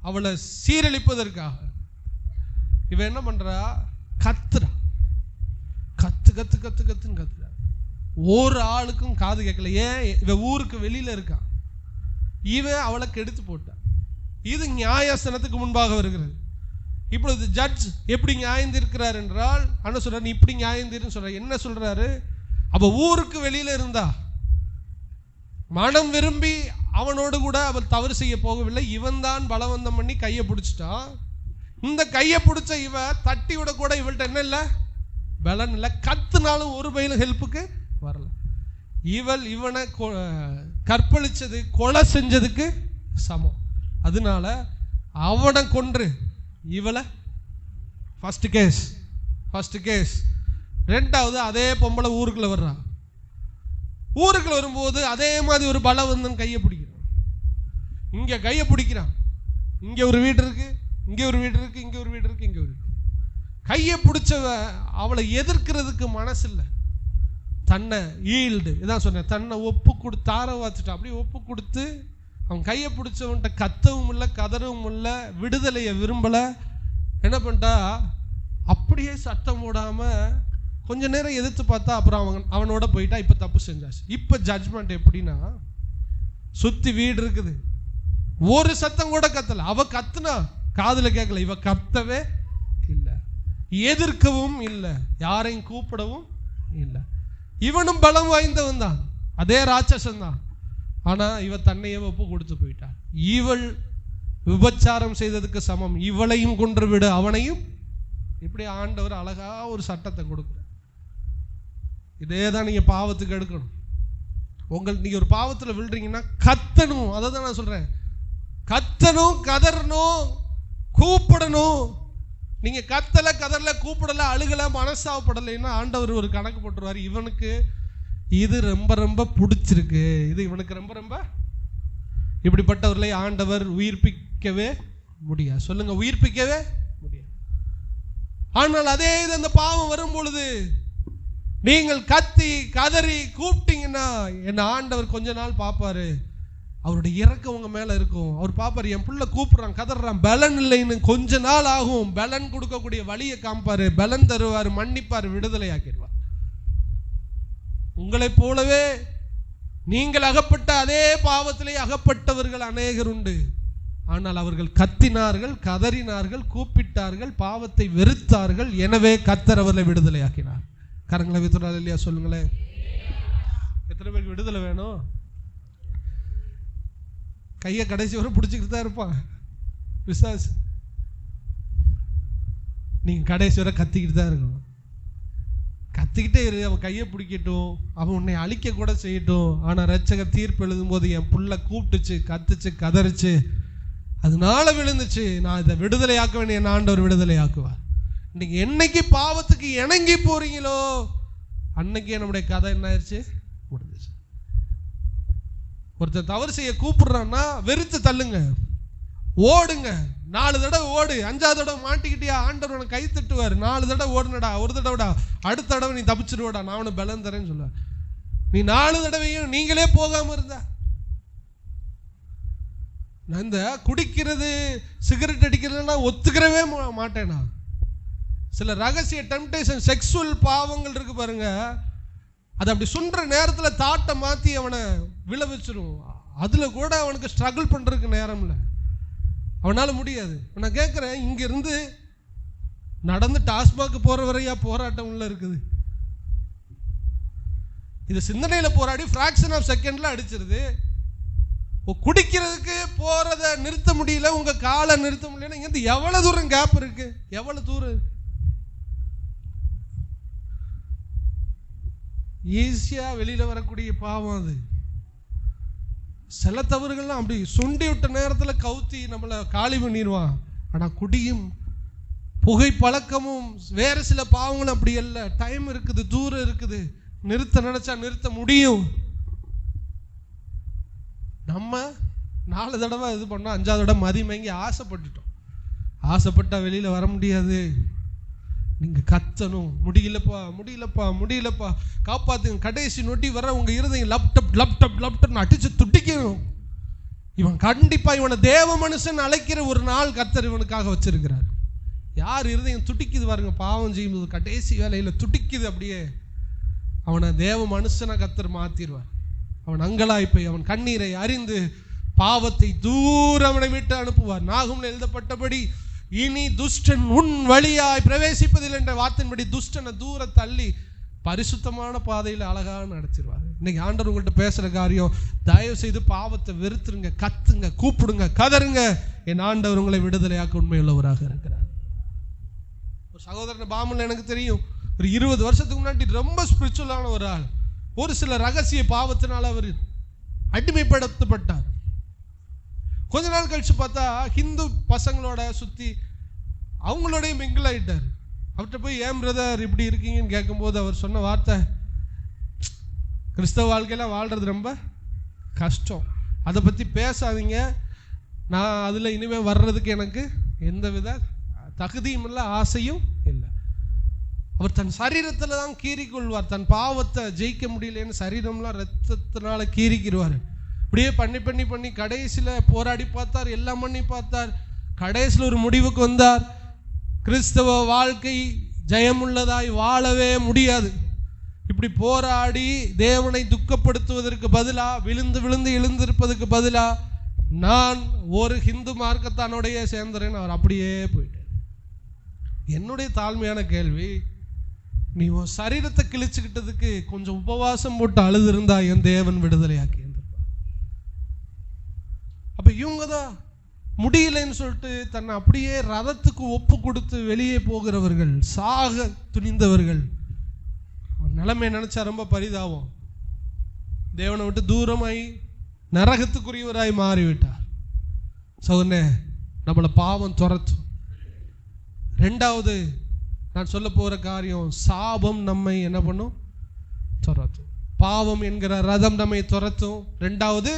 அவளை சீரழிப்பதற்காக. இவ என்ன பண்றா? கத்துறா. கத்து கத்து கத்து கத்துன்னு கத்துறா. ஒரு ஆளுக்கும் காது கேட்கல. ஏன்? இவ ஊருக்கு வெளியில இருக்கா. இவன் அவளை கெடுத்து போட்டான். இது நியாயாசனத்துக்கு முன்பாக வருகிறது. இப்பொழுது ஜட்ஜ் எப்படி நியாயம் தீர்க்கிறார் என்றால், அண்ணா சொல்றாரு, நீ இப்படி நியாயம் தீர்ன்னு சொல்ற. என்ன சொல்றாரு? அப்ப ஊருக்கு வெளியில இருந்தா, மனம் விரும்பி அவனோடு கூட அவள் தவறு செய்ய போகவில்லை. இவன் தான் பலவந்தம் பண்ணி கையை பிடிச்சிட்டான். இந்த கையை பிடிச்ச இவ தட்டி விட கூட இவள்கிட்ட என்ன இல்லை, பலன் இல்லை. கத்துனாலும் ஒரு பயிலும் ஹெல்ப்புக்கு வரல. இவனை கற்பழிச்சது, கொலை செஞ்சதுக்கு சமம். அதனால அவனை கொன்று இவளை ஃபர்ஸ்ட் கேஸ். ரெண்டாவது, அதே பொம்பளை ஊருக்குள்ள வர்றான். ஊருக்குள்ள வரும்போது அதே மாதிரி ஒரு பலவந்தன் கையை பிடிக்கிறான். இங்க கையை பிடிக்கிறான். இங்க ஒரு வீடு இருக்கு, இங்க ஒரு வீடு இருக்கு, இங்க ஒரு வீடு இருக்கு, இங்க ஒரு வீடு. கையை பிடிச்சவ அவளை எதிர்க்கிறதுக்கு மனசு இல்லை. தன்னை ஈல்டு, இதான் சொன்னேன், தன்னை ஒப்பு கொடுத்து ஆரவாச்சுட்டான். அப்படியே ஒப்பு கொடுத்து அவன் கையை பிடிச்சவன்ட்ட கத்தவும் இல்லை, கதறவும் இல்லை, விடுதலையை விரும்பலை. என்ன பண்ணிட்டா? அப்படியே சத்தம் போடாம கொஞ்ச நேரம் எதிர்த்து பார்த்தா, அப்புறம் அவனோட போயிட்டா. இப்போ தப்பு செஞ்சாச்சு. இப்போ ஜட்ஜ்மெண்ட் எப்படின்னா, சுத்தி வீடு இருக்குது, ஒரு சத்தம் கூட கத்தல. அவ கத்துனா காதுல கேட்கல, இவ கத்தவே இல்லை, எதிர்க்கவும் இல்லை, யாரையும் கூப்பிடவும் இல்லை. இவனும் பலம் வாய்ந்தவன் தான், அதே ராட்சசன் தான். ஆனா இவ தன்னையே ஒப்பு கொடுத்து போயிட்டாள். இவள் விபச்சாரம் செய்ததுக்கு சமம். இவளையும் கொன்று விடு, அவனையும். இப்படி ஆண்டவர் அழகா ஒரு சட்டத்தை கொடுக்குற. இதே தான் நீங்க பாவத்துக்கு எடுக்கணும். நீங்க ஒரு பாவத்துல விழுறீங்கன்னா கத்தணும். அதை தான் நான் சொல்றேன். கத்தணும், கதறணும், கூப்பிடணும். நீங்க கத்தல, கதறல, கூப்பிடல, அழுகல, மனசாவப்படலைன்னா ஆண்டவர் ஒரு கணக்கு போட்டுருவாரு. இவனுக்கு இது ரொம்ப ரொம்ப பிடிச்சிருக்கு, இது இவனுக்கு ரொம்ப ரொம்ப இப்படிப்பட்டவர்களை ஆண்டவர் உயிர்ப்பிக்கவே முடியாது. சொல்லுங்க, உயிர்ப்பிக்கவே முடியாது. ஆனால் அதே இது அந்த பாவம் வரும் பொழுது நீங்கள் கத்தி கதறி கூப்பிட்டீங்கன்னா என்ன ஆண்டவர் கொஞ்ச நாள் பார்ப்பாரு. அவருடைய இறக்கம் உங்க மேல இருக்கும். அவர் பார்ப்பாரு, என் புள்ள கூப்பிடுறான், கதறான், பலன் இல்லைன்னு. கொஞ்ச நாள் ஆகும். பலன் கொடுக்கக்கூடிய வழியை காமிப்பாரு, பலன் தருவார், மன்னிப்பார், விடுதலை ஆக்கிடுவார். உங்களைப் போலவே நீங்கள் அகப்பட்ட அதே பாவத்திலே அகப்பட்டவர்கள் அநேகர் உண்டு. ஆனால் அவர்கள் கத்தினார்கள், கதறினார்கள், கூப்பிட்டார்கள், பாவத்தை வெறுத்தார்கள். எனவே கர்த்தர் அவர்களை விடுதலை ஆக்கினார். கரங்களை வித்துறாரு இல்லையா? சொல்லுங்களேன், எத்தனை பேருக்கு விடுதலை வேணும்? கையை கடைசி வரை பிடிச்சிக்கிட்டு தான் இருப்பான் விசுவாசி. நீங்க கடைசி வரை கத்திக்கிட்டு தான் இருக்கணும். கத்திக்கிட்டே இரு. அவன் கையை பிடிக்கட்டும், அவன் உன்னை அழிக்க கூட செய்யட்டும். ஆனா ரட்சகர் தீர்ப்பு எழுதும் போது என் புள்ள கூப்பிட்டுச்சு, கத்துச்சு, கதறிச்சு, அதனால விழுந்துச்சு, நான் இதை விடுதலை ஆக்க வேண்டிய என் ஆண்டவர் விடுதலை ஆக்குவார். இன்னைக்கு என்னைக்கு பாவத்துக்கு இணங்கி போறீங்களோ அன்னைக்கே நம்முடைய கதை என்ன ஆயிடுச்சு, முடிஞ்சிச்சு. ஒருத்தர் தவறு செய்ய கூப்பிடுறான்னா வெறுத்து தள்ளுங்க, ஓடுங்க. 4 தடவை ஓடு, 5ஆவது தடவை மாட்டிக்கிட்டியா, ஆண்டவர் உனக்கு கை தட்டுவார். 4 தடவை ஓடுனடா, ஒரு தடவைடா, அடுத்த தடவை நீ தப்பிச்சிருவாடா, நான் உனக்கு பலன் தரேன்னு சொல்லுவேன். நீ 4 தடவையும் நீங்களே போகாம இருந்தா, நான் இந்த குடிக்கிறது சிகரெட் அடிக்கிறதுனா ஒத்துக்கிறவே மாட்டேனா. சில ரகசிய டெம்டேஷன், செக்ஸுவல் பாவங்கள் இருக்கு பாருங்க, அது அப்படி சுன்ற நேரத்தில் தாட்டை மாற்றி அவனை விளைவிச்சிரும். அதில் கூட அவனுக்கு ஸ்ட்ரகிள் பண்ணுறதுக்கு நேரம் இல்லை, அவனால் முடியாது. நான் கேட்குறேன், இங்கேருந்து நடந்து டாஸ்மாக் போகிற வரையா போராட்டம் உள்ள இருக்குது. இது சிந்தனையில் போராடி ஃப்ராக்ஷன் ஆஃப் செகண்டில் அடிச்சிருது. குடிக்கிறதுக்கு போகிறத நிறுத்த முடியல, உங்கள் காலை நிறுத்த முடியல. இங்கேருந்து எவ்வளோ தூரம் கேப் இருக்கு, எவ்வளோ தூரம் ஈஸியாக வெளியில் வரக்கூடிய பாவம் அது. சில தவறுகள்லாம் அப்படி சுண்டி விட்ட நேரத்தில் கவுத்தி நம்மளை காலி பண்ணிடுவான். ஆனால் குடியும் புகை பழக்கமும் வேறு சில பாவங்களும் அப்படி இல்லை. டைம் இருக்குது, தூரம் இருக்குது, நிறுத்த நினைச்சா நிறுத்த முடியும். நம்ம 4 தடவை இது பண்ணோம், 5ஆவது தடவை மதிமயங்கி ஆசைப்பட்டுட்டோம். ஆசைப்பட்டா வெளியில் வர முடியாது. நீங்கள் கத்தணும், முடியலப்பா முடியலப்பா முடியலப்பா காப்பாற்றுங்க. கடைசி நொட்டி வர உங்கள் இருதயம் லேப்டாப் லேப்டாப் லேப்டாப்னு அடித்து துடிக்கணும். இவன் கண்டிப்பாக இவனை தேவ மனுஷன் அழைக்கிற ஒரு நாள் கர்த்தர் இவனுக்காக வச்சிருக்கிறார். யார் இருதயம் துடிக்குது பாருங்க, பாவம் செய்யும்போது கடைசி வேலையில் துடிக்குது, அப்படியே அவனை தேவ மனுஷனை கர்த்தர் மாற்றிடுவார். அவன் அங்கலாய்ப்பை, அவன் கண்ணீரை அறிந்து பாவத்தை தூரம் அவனை விட்டு அனுப்புவார். நாகூம்ல எழுதப்பட்டபடி, இனி துஷ்டன் உன் வழியாய் பிரவேசிப்பதில்லை என்ற வார்த்தையின்படி துஷ்டனை தூர தள்ளி பரிசுத்தமான பாதையில் அழகாக நடத்திடுவார். இன்னைக்கு ஆண்டவர் உங்கள்கிட்ட பேசுகிற காரியம், தயவு செய்து பாவத்தை வெறுத்துருங்க, கத்துங்க, கூப்பிடுங்க, கதருங்க. என் ஆண்டவர் உங்களை விடுதலையாக்க உண்மையுள்ளவராக இருக்கிறார். ஒரு சகோதரன் பாமன் எனக்கு தெரியும், ஒரு 20 வருஷத்துக்கு முன்னாடி ரொம்ப ஸ்பிரிச்சுவலான ஒரு ஆள். ஒரு சில ரகசிய பாவத்தினால் அவர் அடிமைப்படுத்தப்பட்டார். கொஞ்ச நாள் கழிச்சு பார்த்தா ஹிந்து பசங்களோட சுற்றி அவங்களோடய மிங்கிள் ஆகிட்டார். அவர்கிட்ட போய், ஏன் பிரதர் இப்படி இருக்கீங்கன்னு கேட்கும்போது அவர் சொன்ன வார்த்தை, கிறிஸ்தவ வாழ்க்கையில் வாழ்கிறது ரொம்ப கஷ்டம், அதை பற்றி பேசாதீங்க, நான் அதில் இனிமேல் வர்றதுக்கு எனக்கு எந்த வித தகுதியும் இல்லை, ஆசையும் இல்லை. அவர் தன் சரீரத்தில் தான் கீறிக்கொள்வார். தன் பாவத்தை ஜெயிக்க முடியலன்னு சரீரம்லாம் ரத்தத்தினால கீறிக்கிடுவார். இப்படியே பண்ணி பண்ணி பண்ணி கடைசியில் போராடி பார்த்தார், எல்லாம் பண்ணி பார்த்தார். கடைசியில் ஒரு முடிவுக்கு வந்தார், கிறிஸ்தவ வாழ்க்கை ஜெயமுள்ளதாய் வாழவே முடியாது. இப்படி போராடி தேவனை துக்கப்படுத்துவதற்கு பதிலாக, விழுந்து விழுந்து எழுந்திருப்பதற்கு பதிலாக, நான் ஒரு ஹிந்து மார்க்கத்தானோடைய சேர்ந்துறேன்னு அவர் அப்படியே போயிட்டார். என்னுடைய தாழ்மையான கேள்வி, நீ உன் சரீரத்தை கிழிச்சுக்கிட்டதுக்கு கொஞ்சம் உபவாசம் போட்டு அழுது இருந்தா என் தேவன் விடுதலையாக்கி. அப்ப இவங்க தான் முடியலன்னு சொல்லிட்டு தன்னை அப்படியே ரதத்துக்கு ஒப்பு கொடுத்து வெளியே போகிறவர்கள், சாக துணிந்தவர்கள். நிலைமை நினைச்சா ரொம்ப பரிதாபம். தேவனை விட்டு தூரமாய் நரகத்துக்குரியவராய் மாறிவிட்டார். சோதனை நம்மளை பாவம் துரத்தும். 2வது நான் சொல்ல போகிற காரியம், சாபம் நம்மை என்ன பண்ணும், துரத்தும். பாவம் என்கிற ரதம் நம்மை துரத்தும். 2வது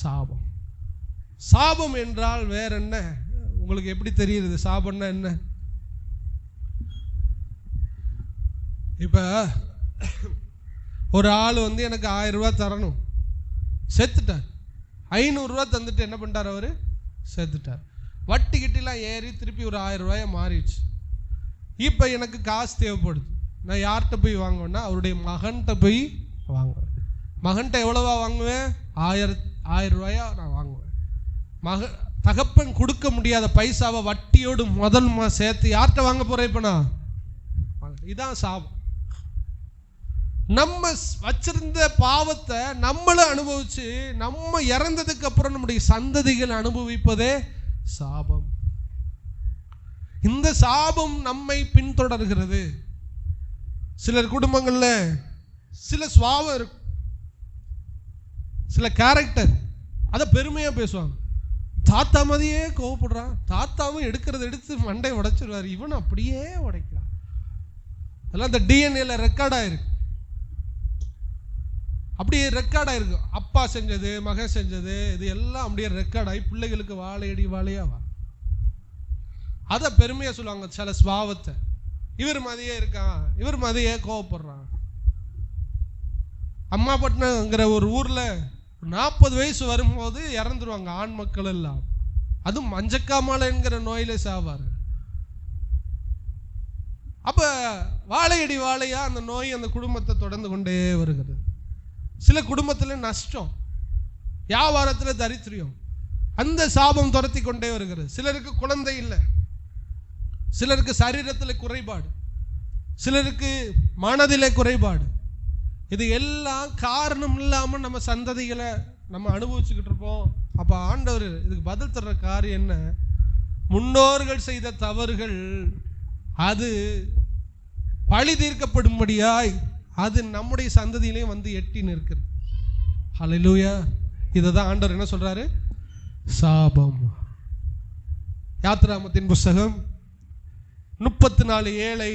சாபம். சாபம் என்றால் வேற என்ன? உங்களுக்கு எப்படி தெரியுது சாபம்னா என்ன? இப்ப ஒரு ஆள் எனக்கு 1000 ரூபாய் தரணும், செத்துட்டார். 500 ரூபாய் தந்துட்டு என்ன பண்ணிட்டார்? அவரு செத்துட்டார். வட்டி கிட்டிலாம் ஏறி திருப்பி ஒரு 1000 ரூபாயா மாறிடுச்சு. இப்போ எனக்கு காசு தேவைப்படுது. நான் யார்கிட்ட போய் வாங்குவேன்னா அவருடைய மகன்கிட்ட போய் வாங்குவேன். மகன்கிட்ட எவ்வளவா வாங்குவேன்? 1000 ரூபாயா நான் வாங்குவேன். தகப்பன் கொடுக்க முடியாத பைசாவை வட்டியோடு முதல் சேர்த்து யார்கிட்ட வாங்க போறேன்? இப்போ நான் இதான் சாபம். நம்ம வச்சிருந்த பாவத்தை நம்மளும் அனுபவிச்சு நம்ம இறந்ததுக்கு அப்புறம் நம்முடைய சந்ததிகள் அனுபவிப்பதே சாபம். இந்த சாபம் நம்மை பின்தொடர்கிறது. சிலர் குடும்பங்கள்ல சில சுபாவம் இருக்கும், சில கேரக்டர், அதை பெருமையா பேசுவாங்க. தாத்தா மாதிரியே கோவப்படுறான், தாத்தாவும் எடுத்து மண்டை உடைச்சிருவாரு, இவன் அப்படியே உடைக்கிறான். அதெல்லாம் இந்த டிஎன்ஏல ரெக்கார்ட் ஆயிருக்கு. அப்படியே ரெக்கார்ட் ஆயிருக்கு. அப்பா செஞ்சது, மகன் செஞ்சது, இது எல்லாம் அப்படியே ரெக்கார்ட் ஆகி பிள்ளைகளுக்கு வாழையடி வாழையா வா. அதை பெருமையா சொல்லுவாங்க. சில சுபாவத்தை, இவர் மாதிரியே இருக்கான், இவர் மாதிரியே கோவப்படுறான். அம்மாப்பட்டினங்கிற ஒரு ஊர்ல 40 வயசு வரும்போது இறந்துருவாங்க ஆண் மக்கள் எல்லாம். அதுவும் மஞ்சக்காமலைங்கிற நோயில சாவாரு. அப்ப வாழையடி வாழையா அந்த நோய் அந்த குடும்பத்தை தொடர்ந்து கொண்டே வருகிறது. சில குடும்பத்துல நஷ்டம், வியாபாரத்துல தரித்திரியம், அந்த சாபம் துரத்தி கொண்டே வருகிறது. சிலருக்கு குழந்தை இல்லை, சிலருக்கு சரீரத்தில் குறைபாடு, சிலருக்கு மனதிலே குறைபாடு. இது எல்லாம் காரணம் இல்லாம நம்ம சந்ததிகளை நம்ம அனுபவிச்சுக்கிட்டு இருப்போம். அப்ப ஆண்டவர் இதுக்கு பதில் தர்ற காரியம் என்ன? முன்னோர்கள் செய்த தவறுகள் அது பழி தீர்க்கப்படும்படியாய் அது நம்முடைய சந்ததியிலையும் வந்து எட்டி நிற்கிறது. ஹல்லேலூயா. இதை தான் ஆண்டவர் என்ன சொல்றாரு? சாபம். யாத்திராமத்தின் புஸ்தகம் 34:7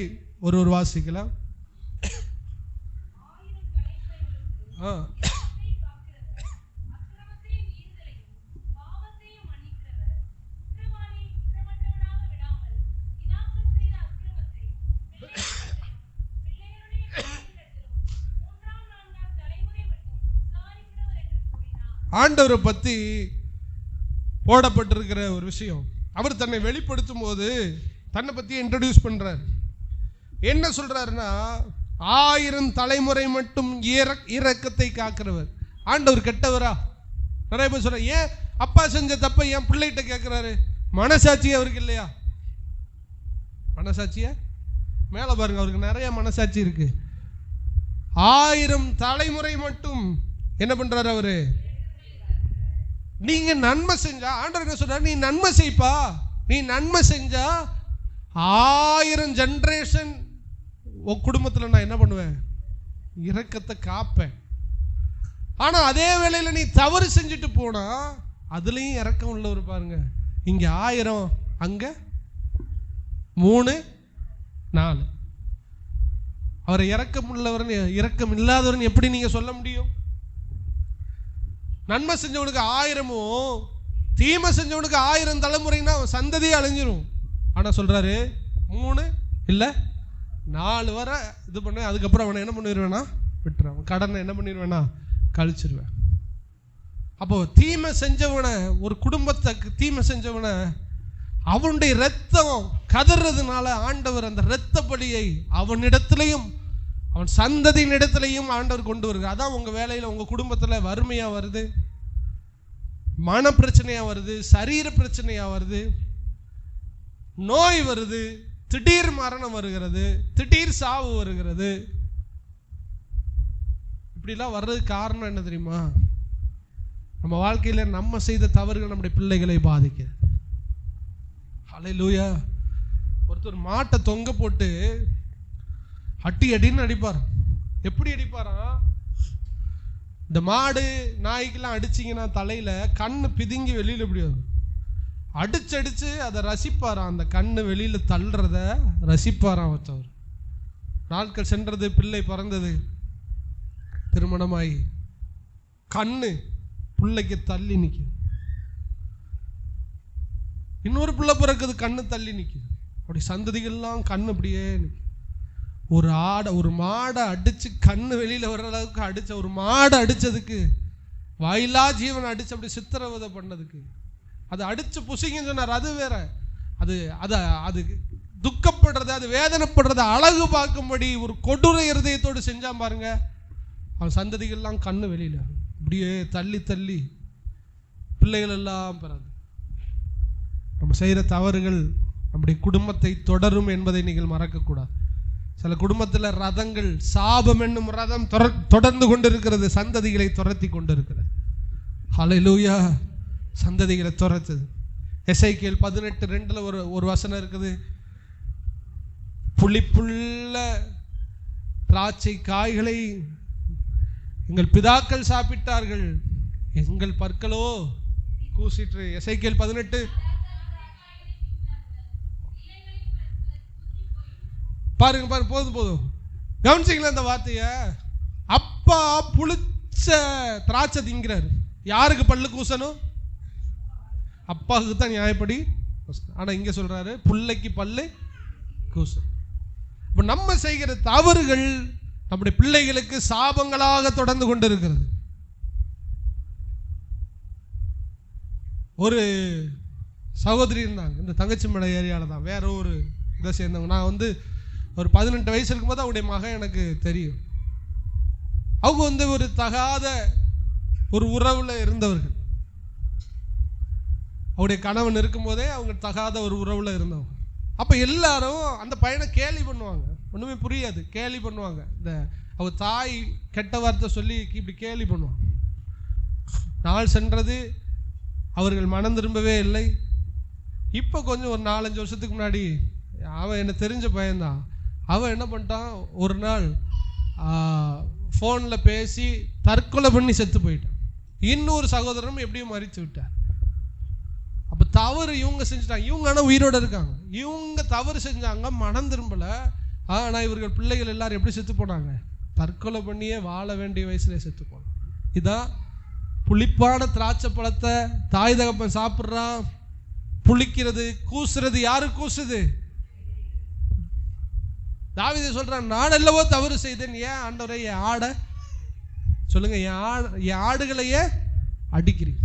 ஒரு வாசிக்கலாம். ஆண்டவரை பத்தி போடப்பட்டிருக்கிற ஒரு விஷயம். அவர் தன்னை வெளிப்படுத்தும் போது தன்னை பத்தி இன்ட்ரோடியூஸ் பண்றார். என்ன சொல்றாருன்னா, 1000 தலைமுறை மட்டும் இரக்கத்தை காக்கிறவர். ஆண்டவர் கெட்டவரா? நிறைய பேர் சொல்ற. ஏன் அப்பா செஞ்ச தப்ப ஏன் பிள்ளைகிட்ட கேட்கிறாரு? மனசாட்சி அவருக்கு இல்லையா? மனசாட்சியா மேல பாருங்க, அவருக்கு நிறைய மனசாட்சி இருக்கு. 1000 தலைமுறை மட்டும் என்ன பண்றாரு அவரு? நீங்க நன்மை செஞ்சா, ஆண்டவர் என்ன சொல்றாரு? நீ நன்மை செய்ப்பா. நீ நன்மை செஞ்சா 1000 ஜெனரேஷன் குடும்பத்தில் நான் என்ன பண்ணுவேன்? இரக்கத்தை காப்பேன். ஆனா அதே வேளையில நீ தவறு செஞ்சுட்டு போனா அதுலயும் இரக்கம் உள்ளவர் பாருங்க. இங்க 1000, அங்க 3, 4. அவரை இரக்கம் உள்ளவர் இரக்கம் இல்லாதவர்னு எப்படி நீங்க சொல்ல முடியும்? நன்மை செஞ்சவனுக்கு 1000, தீமை செஞ்சவனுக்கு 1000 தலைமுறைன்னா அவன் சந்ததியே அழிஞ்சிரும். ஆனா சொல்றாரு 3 இல்ல 4 வரை இது பண்ண, அதுக்கப்புறம் அவனை என்ன பண்ணிடுவேனா? விட்டுருவேன். கடனை என்ன பண்ணிடுவேனா? கழிச்சிருவேன். அப்போ தீமை செஞ்சவனை, ஒரு குடும்பத்துக்கு தீமை செஞ்சவனை அவனுடைய ரத்தம் கதறதுனால ஆண்டவர் அந்த இரத்த பலியை அவனிடத்திலையும் அவன் சந்ததியின் இடத்திலையும் ஆண்டவர் கொண்டு வருகிறார். அதான் உங்க வேலையில உங்க குடும்பத்துல வறுமையா வருது, மன பிரச்சனையா வருது, சரீர பிரச்சனையா வருது, நோய் வருது, திடீர் மரணம் வருகிறது, திடீர் சாவு வருகிறது. இப்படிலாம் வர்றதுக்கு காரணம் என்ன தெரியுமா? நம்ம வாழ்க்கையில நம்ம செய்த தவறுகள் நம்முடைய பிள்ளைகளை பாதிக்க. ஹல்லேலூயா. ஒருத்தர் மாட்டை தொங்க போட்டு அட்டி அடின்னு அடிப்பார். எப்படி அடிப்பாரா? இந்த மாடு நாய்க்கெல்லாம் அடிச்சிங்கன்னா தலையில கண்ணு பிதுங்கி வெளியில எப்படி வரும்? அடிச்சு அதை ரசிப்பாராம். அந்த கண்ணு வெளியில தள்ளுறத ரசிப்பாராம் ஒருத்தவர். நாட்கள் சென்றது, பிள்ளை பிறந்தது, திருமணமாயி கண்ணு பிள்ளைக்கு தள்ளி நிற்கும். இன்னொரு பிள்ளை பிறக்குது, கண்ணு தள்ளி நிற்குது. அப்படி சந்ததிகள்லாம் கண்ணு அப்படியே நிற்குது. ஒரு மாடை அடிச்சு கண்ணு வெளியில வர்ற அளவுக்கு அடிச்ச, ஒரு மாடை அடிச்சதுக்கு, வாயிலா ஜீவனை அடிச்சு அப்படி சித்திரவதை பண்ணதுக்கு, அது அடிச்சு புசிங்கன்னு சொன்னார். அது வேற. அது துக்கப்படுறது, அது வேதனைப்படுறது அழகு பார்க்கும்படி ஒரு கொடூர இருதயத்தோடு செஞ்சான் பாருங்க. அவன் சந்ததிகள்லாம் கண்ணு வெளியில இப்படியே தள்ளி தள்ளி பிள்ளைகள் எல்லாம் பிறகு. நம்ம செய்கிற தவறுகள் நம்முடைய குடும்பத்தை தொடரும் என்பதை நீங்கள் மறக்கக்கூடாது. சில குடும்பத்தில் ரதங்கள், சாபம் என்னும் ரதம் தொடர்ந்து கொண்டிருக்கிறது, சந்ததிகளை துரத்தி கொண்டிருக்கிறது. ஹல்லேலூயா. சந்ததிகளை துரத்துது. எசேக்கியேல் 18:2 ஒரு வசனம் இருக்குது. புளிப்புள்ள திராட்சை காய்களை எங்கள் பிதாக்கள் சாப்பிட்டார்கள், எங்கள் பற்களோ கூசிற்று. எசேக்கியேல் 18. பாருங்க, போதும் கவனிச்சிங்களா இந்த வார்த்தைய? அப்பா புளிச்ச திராட்சை திங்கிறாரு. யாருக்கு பல்லு கூசணும்? அப்பாவுக்கு தான் நியாயப்படி. ஆனா இங்க சொல்றாரு புள்ளைக்கு பல்லு கூசணும். இப்ப நம்ம செய்கிற தவறுகள் நம்முடைய பிள்ளைகளுக்கு சாபங்களாக தொடர்ந்து கொண்டிருக்கிறது. ஒரு சகோதரி இருந்தாங்க, இந்த தங்கச்சி மலை ஏரியாவில் தான், வேற ஒரு இதை சேர்ந்தவங்க. நான் ஒரு 18 வயசு இருக்கும்போது அவருடைய மகன் எனக்கு தெரியும். அவங்க ஒரு தகாத ஒரு உறவுல இருந்தவர்கள். அவருடைய கணவன் இருக்கும்போதே அவங்க தகாத ஒரு உறவுல இருந்தவங்க. அப்ப எல்லாரும் அந்த பையனை கேலி பண்ணுவாங்க. ஒண்ணுமே புரியாது, கேலி பண்ணுவாங்க. இந்த அவங்க தாய் கெட்ட வார்த்தை சொல்லி இப்படி கேலி பண்ணுவாங்க. நாள் சென்றது, அவர்கள் மனம் திரும்பவே இல்லை. இப்போ கொஞ்சம் ஒரு 4-5 வருஷத்துக்கு முன்னாடி அவன் என்ன தெரிஞ்ச பையன்தான். அவன் என்ன பண்ணிட்டான், ஒரு நாள் ஃபோனில் பேசி தற்கொலை பண்ணி செத்து போயிட்டான். இன்னொரு சகோதரனும் எப்படியும் மறித்து விட்டார். அப்போ தவறு இவங்க செஞ்சுட்டாங்க. இவங்க ஆனால் உயிரோடு இருக்காங்க. இவங்க தவறு செஞ்சாங்க, மனம் திரும்பலை. ஆனால் இவர்கள் பிள்ளைகள் எல்லாரும் எப்படி செத்து போனாங்க? தற்கொலை பண்ணியே வாழ வேண்டிய வயசுல செத்து போனாங்க. இதான் புளிப்பான திராட்சை பழத்தை தாய் தகப்பன் சாப்பிட்றான். புளிக்கிறது, கூசுறது யாரு கூசுது? தாவீது சொல்றான், நான் அல்லவோ தவறு செய்தேன், ஏன் ஆண்டவரே என் ஆடை சொல்லுங்க, என் ஆடுகளையே அடிக்கிறீங்க.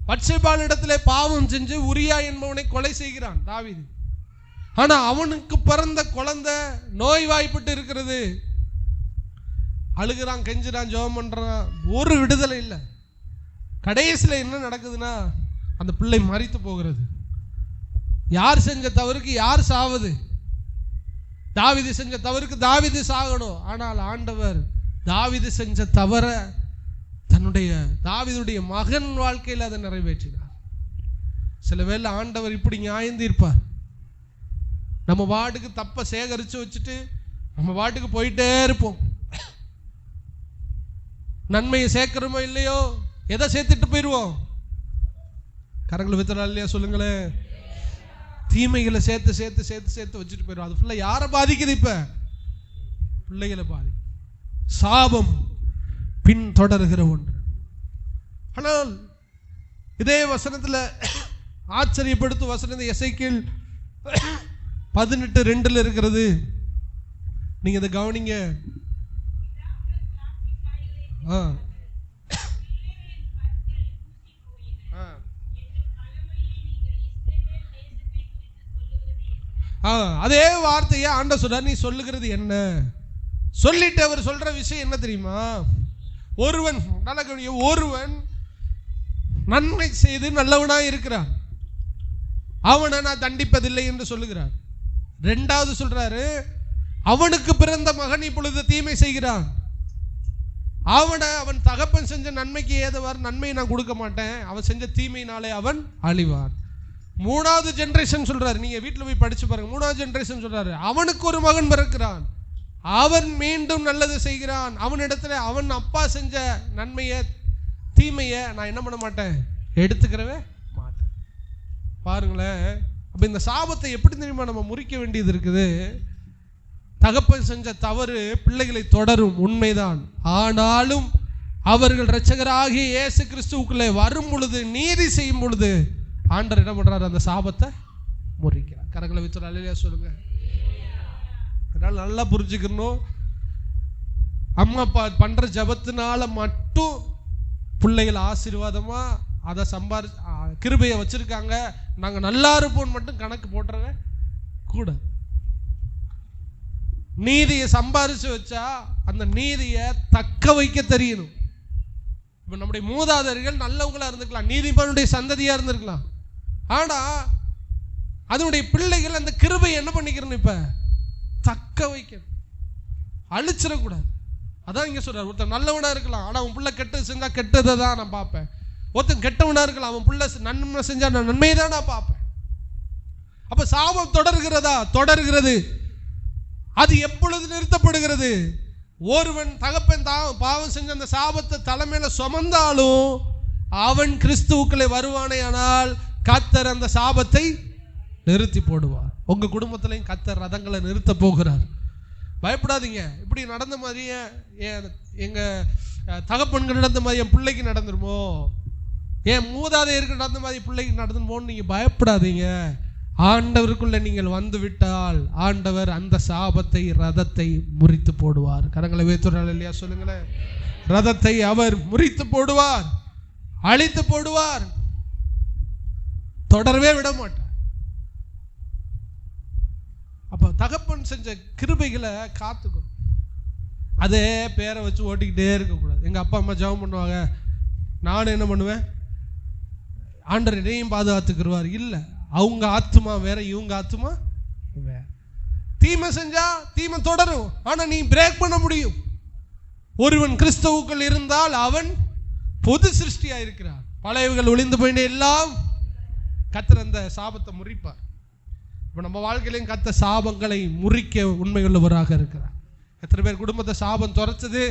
பத்சேபாள் இடத்துல பாவம் செஞ்சு உரியா என்பவனை கொலை செய்கிறான் தாவீது. ஆனா அவனுக்கு பிறந்த குழந்தை நோய்வாய்ப்பட்டு இருக்கிறது. அழுகிறான், கெஞ்சுறான், ஜெபம் பண்றான், ஒரு விடுதலை இல்லை. கடைசியில் என்ன நடக்குதுன்னா, அந்த பிள்ளை மரித்து போகிறது. யார் செஞ்ச தவறுக்கு யார் சாவது? தாவீது செஞ்ச தவறுக்கு தாவீது சாகணும். ஆனால் ஆண்டவர் தாவீது செஞ்ச தவற தன்னுடைய தாவீதுடைய மகன் வாழ்க்கையில் அதை நிறைவேற்றினார். சில வேளை ஆண்டவர் இப்படி நியாயம் தீர்ப்பார். நம்ம வாட்டுக்கு தப்ப சேகரித்து வச்சுட்டு நம்ம வாட்டுக்கு போயிட்டே இருப்போம். நன்மையை சேர்க்கிறோமோ இல்லையோ, எதை சேர்த்துட்டு போயிடுவோம்? கரங்களை வித்தரா இல்லையா சொல்லுங்களேன். தீமைகளை சேர்த்து சேர்த்து சேர்த்து சேர்த்து வச்சுட்டு போயிடும். அது ஃபுல்லாக யாரை பாதிக்குது? இப்ப பிள்ளைகளை பாதிக்கும். சாபம் பின் தொடர்கிற ஒன்று. ஆனால் இதே வசனத்தில் ஆச்சரியப்படுத்தும் வசனம் எசேக்கியேல் 18:2 இருக்கிறது. நீங்க இதை கவனிங்க. அதே வார்த்தையை ஆண்டவர் சொல்றார், நீ சொல்லுகிறது என்ன? சொல்லிட்டு அவர் சொல்ற விஷயம் என்ன தெரியுமா? ஒருவன் நன்மை செய்து நல்லவனாய் இருக்கிறான், அவனை நான் தண்டிப்பதில்லை என்று சொல்லுகிறார். ரெண்டாவது சொல்றாரு, அவனுக்கு பிறந்த மகன் இப்பொழுது தீமை செய்கிறான், அவன் தகப்பன் செஞ்ச நன்மைக்கு ஏதவாறு நன்மையை நான் கொடுக்க மாட்டேன், அவன் செஞ்ச தீமையினாலே அவன் அழிவான். மூணாவது ஜெனரேஷன் சொல்றாரு, நீங்க வீட்டில் போய் படிச்சு பாருங்க. மூணாவது ஜெனரேஷன் சொல்றாரு, அவனுக்கு ஒரு மகன் பிறக்கிறான், அவன் மீண்டும் நல்லது செய்கிறான், அவனிடத்துல அவன் அப்பா செஞ்ச நன்மையை தீமையை நான் என்ன பண்ண மாட்டேன், எடுத்துக்கிறவே மாட்டேன். பாருங்களேன். அப்ப இந்த சாபத்தை எப்படி தெரியுமா நம்ம முறிக்க வேண்டியது இருக்குது? தகப்பன் செஞ்ச தவறு பிள்ளைகளை தொடரும், உண்மைதான். ஆனாலும் அவர்கள் இரட்சகராகிய இயேசு கிறிஸ்துவுக்குள்ளே வரும் பொழுது, நீதி செய்யும் பொழுது, ஆண்டவர் என்ன பண்றாரு? அந்த சாபத்தை முறிக்கிறார். கரங்களை வச்சு அல்லேலூயா சொல்லுங்க. அதனால நல்லா புரிஞ்சுக்கணும், அம்மா அப்பா பண்ற ஜபத்தினால மட்டும் பிள்ளைகள் ஆசீர்வாதமா அதை கிருபையை வச்சிருக்காங்க, நாங்க நல்லா இருப்போம் மட்டும் கணக்கு போட்டுறவே கூட. நீதியை சம்பாரிச்சு வச்சா அந்த நீதியை தக்க வைக்க தெரியணும். இப்ப நம்முடைய மூதாதையர்கள் நல்லவங்களா இருந்திருக்கலாம், நீதிமானுடைய சந்ததியா இருந்திருக்கலாம். ஆனா அதனுடைய பிள்ளைகள் அந்த கிருபையை என்ன பண்ணிக்கிறோம்? இப்ப தக்க வைக்கணும், அழிச்சிடக்கூடாது. அதான் இங்க சொல்றாரு, ஒருத்தன் நல்லவனா இருக்கலாம், ஆனா அவன் பிள்ளை கெட்டது செஞ்சா கெட்டதை தான் நான் பார்ப்பேன். ஒருத்தன் கெட்டவனா இருக்கலாம், அவன் பிள்ளை நன்மை செஞ்சா நான் நன்மையை தான் நான் பார்ப்பேன். அப்ப சாபம் தொடர்கிறதா? தொடர்கிறது. அது எப்பொழுது நிறுத்தப்படுகிறது? ஒருவன் தகப்பன் பாவம் செஞ்ச அந்த சாபத்தை தலைமையில சுமந்தாலும் அவன் கிறிஸ்துவுக்குள்ளே வருவானே, ஆனால் கர்த்தர் அந்த சாபத்தை நிறுத்தி போடுவார். உங்க குடும்பத்திலையும் கர்த்தர் ரதங்களை நிறுத்த போகிறார். பயப்படாதீங்க. இப்படி நடந்த மாதிரியே எங்க தகப்பன்கள் நடந்த மாதிரி என் பிள்ளைக்கு நடந்துருமோ, என் மூதாதையருக்கு நடந்த மாதிரி பிள்ளைக்கு நடந்துருமோன்னு நீங்க பயப்படாதீங்க. ஆண்டவருக்குள்ள நீங்கள் வந்து விட்டால் ஆண்டவர் அந்த சாபத்தை, ரதத்தை முறித்து போடுவார். கரங்களை வைத்துறாள் இல்லையா சொல்லுங்களேன். ரதத்தை அவர் முறித்து போடுவார், அழித்து போடுவார், தொடரவே விட மாட்டார். அப்ப தகப்பன் செஞ்ச கிருபைகளை காத்துக்கணும். அதே பேரை வச்சு ஓட்டிக்கிட்டே இருக்கக்கூடாது. எங்க அப்பா அம்மா ஜெபம் பண்ணுவாங்க, நானும் என்ன பண்ணுவேன்? ஆண்டவர் என்னையும் பாதுகாத்துக்குருவார். இல்லை, அவங்க ஆத்துமா வேற, இவங்க ஆத்துமா வேற. தீமை செஞ்சா தீமை தொடரும், ஆனா நீ பிரேக் பண்ண முடியும். ஒருவன் கிறிஸ்துவுக்குள் இருந்தால் அவன் பொது சிருஷ்டியா இருக்கிறார். பழையவர்கள் ஒளிந்து போயின எல்லாம் கர்த்தர் அந்த சாபத்தை முறிப்பார். இப்ப நம்ம வாழ்க்கையிலையும் கர்த்தர் சாபங்களை முறிக்க உண்மையுள்ளவராக இருக்கிறார். எத்தனை பேர் குடும்பத்தை சாபம் துரைச்சது?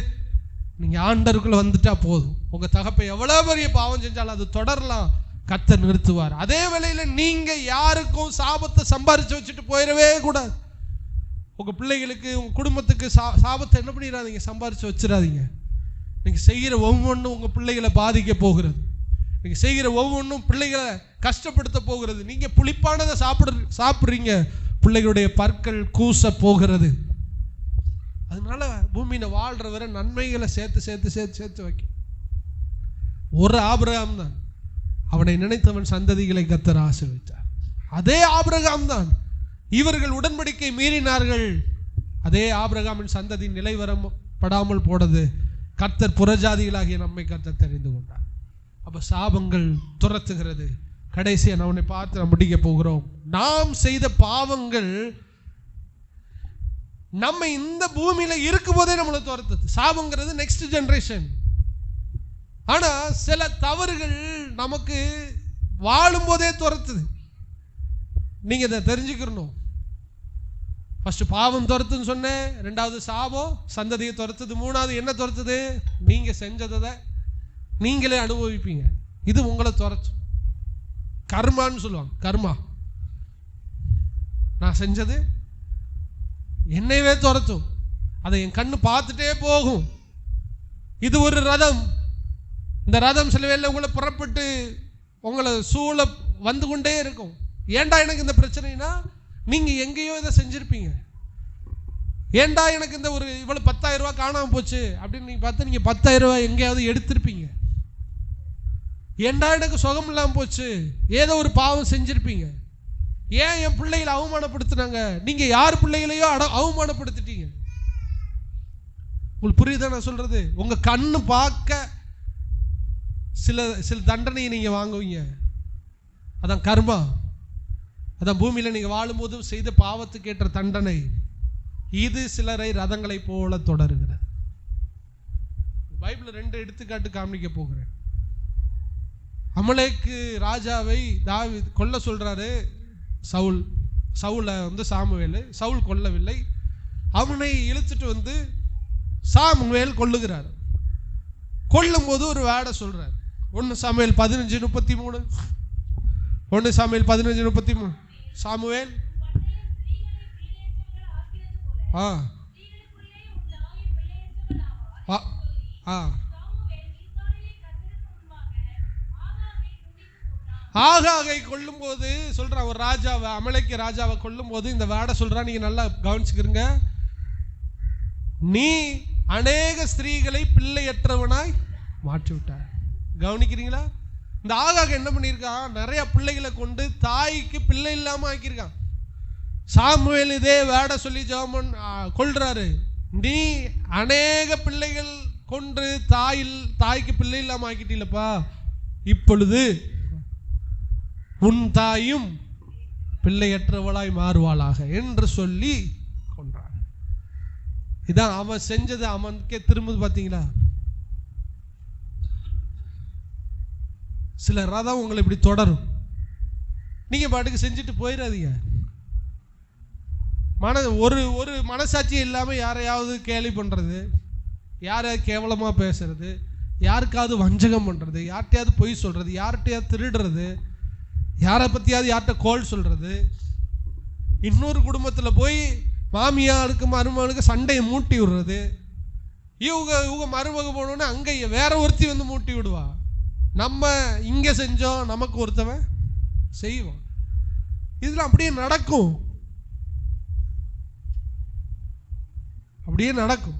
நீங்க ஆண்டருக்குள்ள வந்துட்டா போதும். உங்க தகப்பை எவ்வளவு பெரிய பாவம் செஞ்சாலும் அது தொடரலாம், கர்த்தர் நிறுத்துவார். அதே வேளையில நீங்க யாருக்கும் சாபத்தை சம்பாரிச்சு வச்சுட்டு போயிடவே கூடாது. உங்க பிள்ளைகளுக்கு, உங்க குடும்பத்துக்கு சாபத்தை என்ன பண்ணிடாதீங்க, சம்பாரிச்சு வச்சிடாதீங்க. நீங்க செய்கிற ஒவ்வொன்றும் உங்க பிள்ளைகளை பாதிக்க போகிறது. நீங்க செய்கிற ஒவ்வொன்றும் பிள்ளைகளை கஷ்டப்படுத்த போகிறது. நீங்க புளிப்பானதை சாப்பிடுறீங்க, பிள்ளைகளுடைய பற்கள் கூச போகிறது. அதனால பூமியில வாழ்ற வரை நன்மைகளை சேர்த்து சேர்த்து சேர்த்து சேர்த்து வைக்க. ஒரு ஆபிரகாம் தான், அவனை நினைத்தவன் சந்ததிகளை கர்த்தர் ஆசீர்வதித்தார். அதே ஆபிரகாம் தான் இவர்கள் உடன்படிக்கை மீறினார்கள். அதே ஆபிரகாமின் சந்ததி நிலைவரப்படாமல் போனது. கர்த்தர் புறஜாதிகளாகிய நம்மை கர்த்தர் தெரிந்து கொண்டார். அப்ப சாபங்கள் துரத்துகிறது. கடைசியா நான் உன்னை பார்த்து நாம் முடிக்க போகிறோம். நாம் செய்த பாவங்கள் நம்ம இந்த பூமியில இருக்கும் போதே நம்மளை துரத்துது. சாபங்கிறது நெக்ஸ்ட் ஜெனரேஷன். ஆனா சில தவறுகள் நமக்கு வாழும் போதே துரத்துது. நீங்க இதை தெரிஞ்சுக்கணும். ஃபர்ஸ்ட் பாவம் துரத்துன்னு சொன்னேன், ரெண்டாவது சாபம் சந்ததியை துரத்துது, மூணாவது என்ன துரத்துது? நீங்க செஞ்சதை நீங்களே அனுபவிப்பீங்க. இது உங்களை துரத்தும். கர்மான்னு சொல்லுவாங்க. கர்மா, நான் செஞ்சது என்னையவே துரத்தும். அதை என் கண்ணு பார்த்துட்டே போகும். இது ஒரு ரதம். இந்த ரதம் சில வேளை உங்களை புறப்பட்டு உங்களை சூழ வந்து கொண்டே இருக்கும். ஏண்டா எனக்கு இந்த பிரச்சனைனா, நீங்க எங்கேயோ இதை செஞ்சிருப்பீங்க. ஏண்டா எனக்கு இந்த ஒரு இவ்வளவு 10,000 ரூபாய் காணாம போச்சு அப்படின்னு நீங்க பார்த்து நீங்க 10,000 ரூபாய் எங்கேயாவது எடுத்திருப்பீங்க. ஏண்டா எனக்கு சுகம் இல்லாம போச்சு, ஏதோ ஒரு பாவம் செஞ்சிருப்பீங்க. ஏன் என் பிள்ளைகளை அவமானப்படுத்தினாங்க? நீங்க யார் பிள்ளைகளையோ அவமானப்படுத்திட்டீங்க. உங்களுக்கு புரியுதா நான் சொல்றது? உங்க கண்ணு பார்க்க சில தண்டனையை நீங்க வாங்குவீங்க. அதான் கர்மா. அதான் பூமியில நீங்க வாழும்போது செய்த பாவத்துக்கு ஏற்ற தண்டனை. இது சிலரை ரதங்களை போல தொடருகிறது. பைபிள் 2 எடுத்துக்காட்டு காமிக்க போகிறேன். அமலேக்கு ராஜாவை தாவீது கொல்ல சொல்றாரு. சவுலை சாமுவேல், சவுல் கொல்லவில்லை. அவனை இழுத்துட்டு வந்து சாமுவேல் கொல்லுகிறார். கொல்லும் போது ஒரு வேடை சொல்றார். 1 சாமுவேல் 15:33. 1 சாமுவேல் 15:33. சாமுவேல் ஆகாகை கொல்லும் போது சொல்றான், ஒரு ராஜாவை, அமலேக்கு ராஜாவை கொல்லும் போது இந்த வேடை சொல்றான், நீங்க நல்லா கவனிச்சுக்கிறீங்க, நீ அநேக ஸ்திரீகளை பிள்ளையற்றவனாய் மாற்றி விட்டார். கவனிக்கிறீங்களா? இந்த ஆகாக என்ன பண்ணியிருக்கான், நிறைய பிள்ளைகளை கொண்டு தாய்க்கு பிள்ளை இல்லாம ஆக்கியிருக்கான். சாமுவேல் இதே வேட சொல்லி ஜெபம் கொள்றாரு, நீ அநேக பிள்ளைகள் கொன்று தாய்க்கு பிள்ளை இல்லாம ஆக்கிட்டீங்களப்பா, இப்பொழுது உன் தாயும் பிள்ளையற்றவளாய் மாறுவாளாக என்று சொல்லி கொன்றான். இதான் அவன் செஞ்சது. அவனுக்கே திரும்ப பார்த்தீங்களா, சில ரதம் உங்களை இப்படி தொடரும், நீங்க பாட்டுக்கு செஞ்சுட்டு போயிடாதீங்க. ஒரு மனசாட்சி இல்லாம யாரையாவது கேலி பண்றது, யாரையாவது கேவலமா பேசுறது, யாருக்காவது வஞ்சகம் பண்றது, யார்கிட்டயாவது பொய் சொல்றது, யார்கிட்டயாவது திருடுறது, யாரை பத்தியாவது யார்கிட்ட கோல் சொல்றது, இன்னொரு குடும்பத்துல போய் மாமியாருக்கு மருமகளுக்கு சண்டையை மூட்டி விடுறது, இவங்க மருமக போனோன்னு அங்க வேற ஒருத்தி வந்து மூட்டி விடுவா. நம்ம இங்க செஞ்சோம், நமக்கு ஒருத்தவன் செய்வோம். இதுல அப்படியே நடக்கும், அப்படியே நடக்கும்.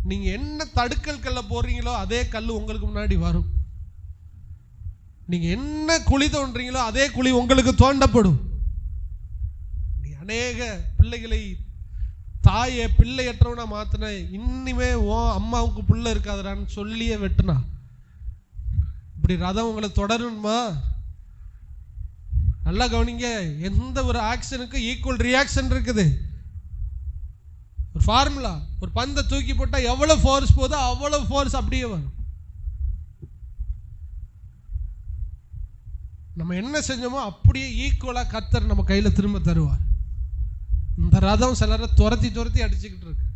நீங்க என்ன தடுக்கல் கல்ல போடுறீங்களோ அதே கல் உங்களுக்கு முன்னாடி வரும். நீங்க என்ன குழி தோன்றீங்களோ அதே குழி உங்களுக்கு தோண்டப்படும். நீ அநேக பிள்ளைகளை தாயை பிள்ளையற்றவனா மாத்தின, இனிமே ஓ அம்மாவுக்கு பிள்ளை இருக்காதுடான்னு சொல்லியே வெட்டுனா, இப்படி ரதம் உங்களை தொடருமா? நல்லா கவனிங்க, எந்த ஒரு ஆக்ஷனுக்கு ஈக்குவல் ரியாக்ஷன் இருக்குது. ஒரு ஃபார்முலா, ஒரு பந்தை தூக்கி போட்டா எவ்வளவு ஃபோர்ஸ் போதோ அவ்வளவு ஃபோர்ஸ் அப்படியே வரும். நம்ம என்ன செஞ்சோமோ அப்படியே ஈக்குவலா கர்த்தர் நம்ம கையில திரும்ப தருவார். இந்த ரதம் சிலரை துரத்தி அடிச்சுக்கிட்டு இருக்கு.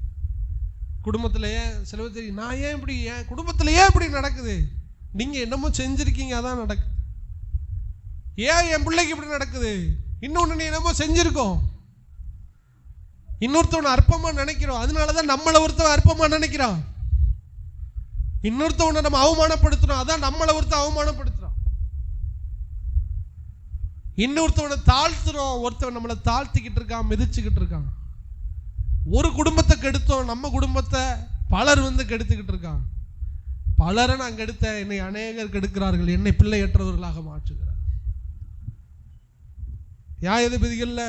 குடும்பத்திலேயே சில தெரியும், நான் ஏன் இப்படி, என் குடும்பத்திலேயே இப்படி நடக்குது, நீங்க என்னமோ செஞ்சிருக்கீங்க அதான் நடக்குது. ஏன் என் பிள்ளைக்கு இப்படி நடக்குது, இன்னொன்னு நீ என்னமோ செஞ்சிருக்கோம், இன்னொருத்தவனை அற்பமா நினைக்கிறோம், அதனாலதான் நம்மளை ஒருத்தவன் அற்பமா நினைக்கிறான். இன்னொருத்தவனை நம்ம அவமானப்படுத்துறோம், அதான் நம்மளை ஒருத்தன் அவமானப்படுத்துறோம். இன்னொருத்தவனை தாழ்த்துறோம், ஒருத்தவன் நம்மளை தாழ்த்திக்கிட்டு இருக்கான், மிதிச்சுக்கிட்டு இருக்கான். ஒரு குடும்பத்தை கெடுத்தோம், நம்ம குடும்பத்தை பலர் வந்து கெடுத்துக்கிட்டு இருக்கான். பலரை நான் கெடுத்த, என்னை அநேகர் கெடுக்கிறார்கள், என்னை பிள்ளையற்றவர்களாக மாற்றுகிறார். நியாயாதிபதிகள்ல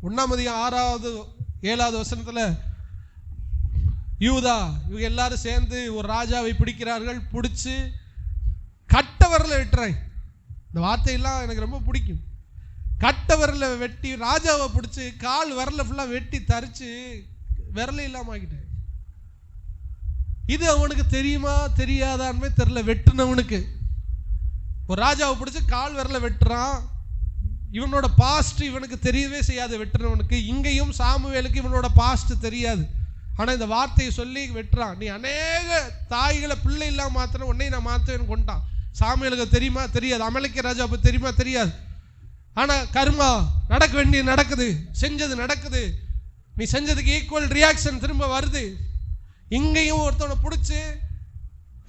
1-6-7 வசனத்துல யூதா இவங்க எல்லாரும் சேர்ந்து ஒரு ராஜாவை பிடிக்கிறார்கள். பிடிச்சு கட்ட விரல வெட்டுறாங்க. இந்த வார்த்தையெல்லாம் எனக்கு ரொம்ப பிடிக்கும். கட்ட விரல வெட்டி ராஜாவை பிடிச்சி கால் விரல ஃபுல்லா வெட்டி தரிச்சு விரல இல்லாம ஆகிட்டேன். இது அவனுக்கு தெரியுமா தெரியாதான்னு தெரியல. வெட்டுனவனுக்கு ஒரு ராஜாவை பிடிச்சி கால் விரல வெட்டுறான். இவனோட பாஸ்ட் இவனுக்கு தெரியவே செய்யாது. வெட்டுறவனுக்கு இங்கேயும் சாமுவேலுக்கு இவனோட பாஸ்ட் தெரியாது. ஆனா இந்த வார்த்தையை சொல்லி வெட்டுறான். நீ அநேக தாய்களை பிள்ளை இல்லாம மாத்தின, உன்னை நான் மாத்தேன்னு கொண்டான். சாமுவேலுக்கு தெரியுமா தெரியாது. அமலேக்கு ராஜாவுக்கு தெரியுமா தெரியாது. ஆனா கர்மா நடக்க வேண்டிய நடக்குது, செஞ்சது நடக்குது. நீ செஞ்சதுக்கு ஈக்குவல் ரியாக்ஷன் திரும்ப வருது. இங்கேயும் ஒருத்தவனை பிடிச்சி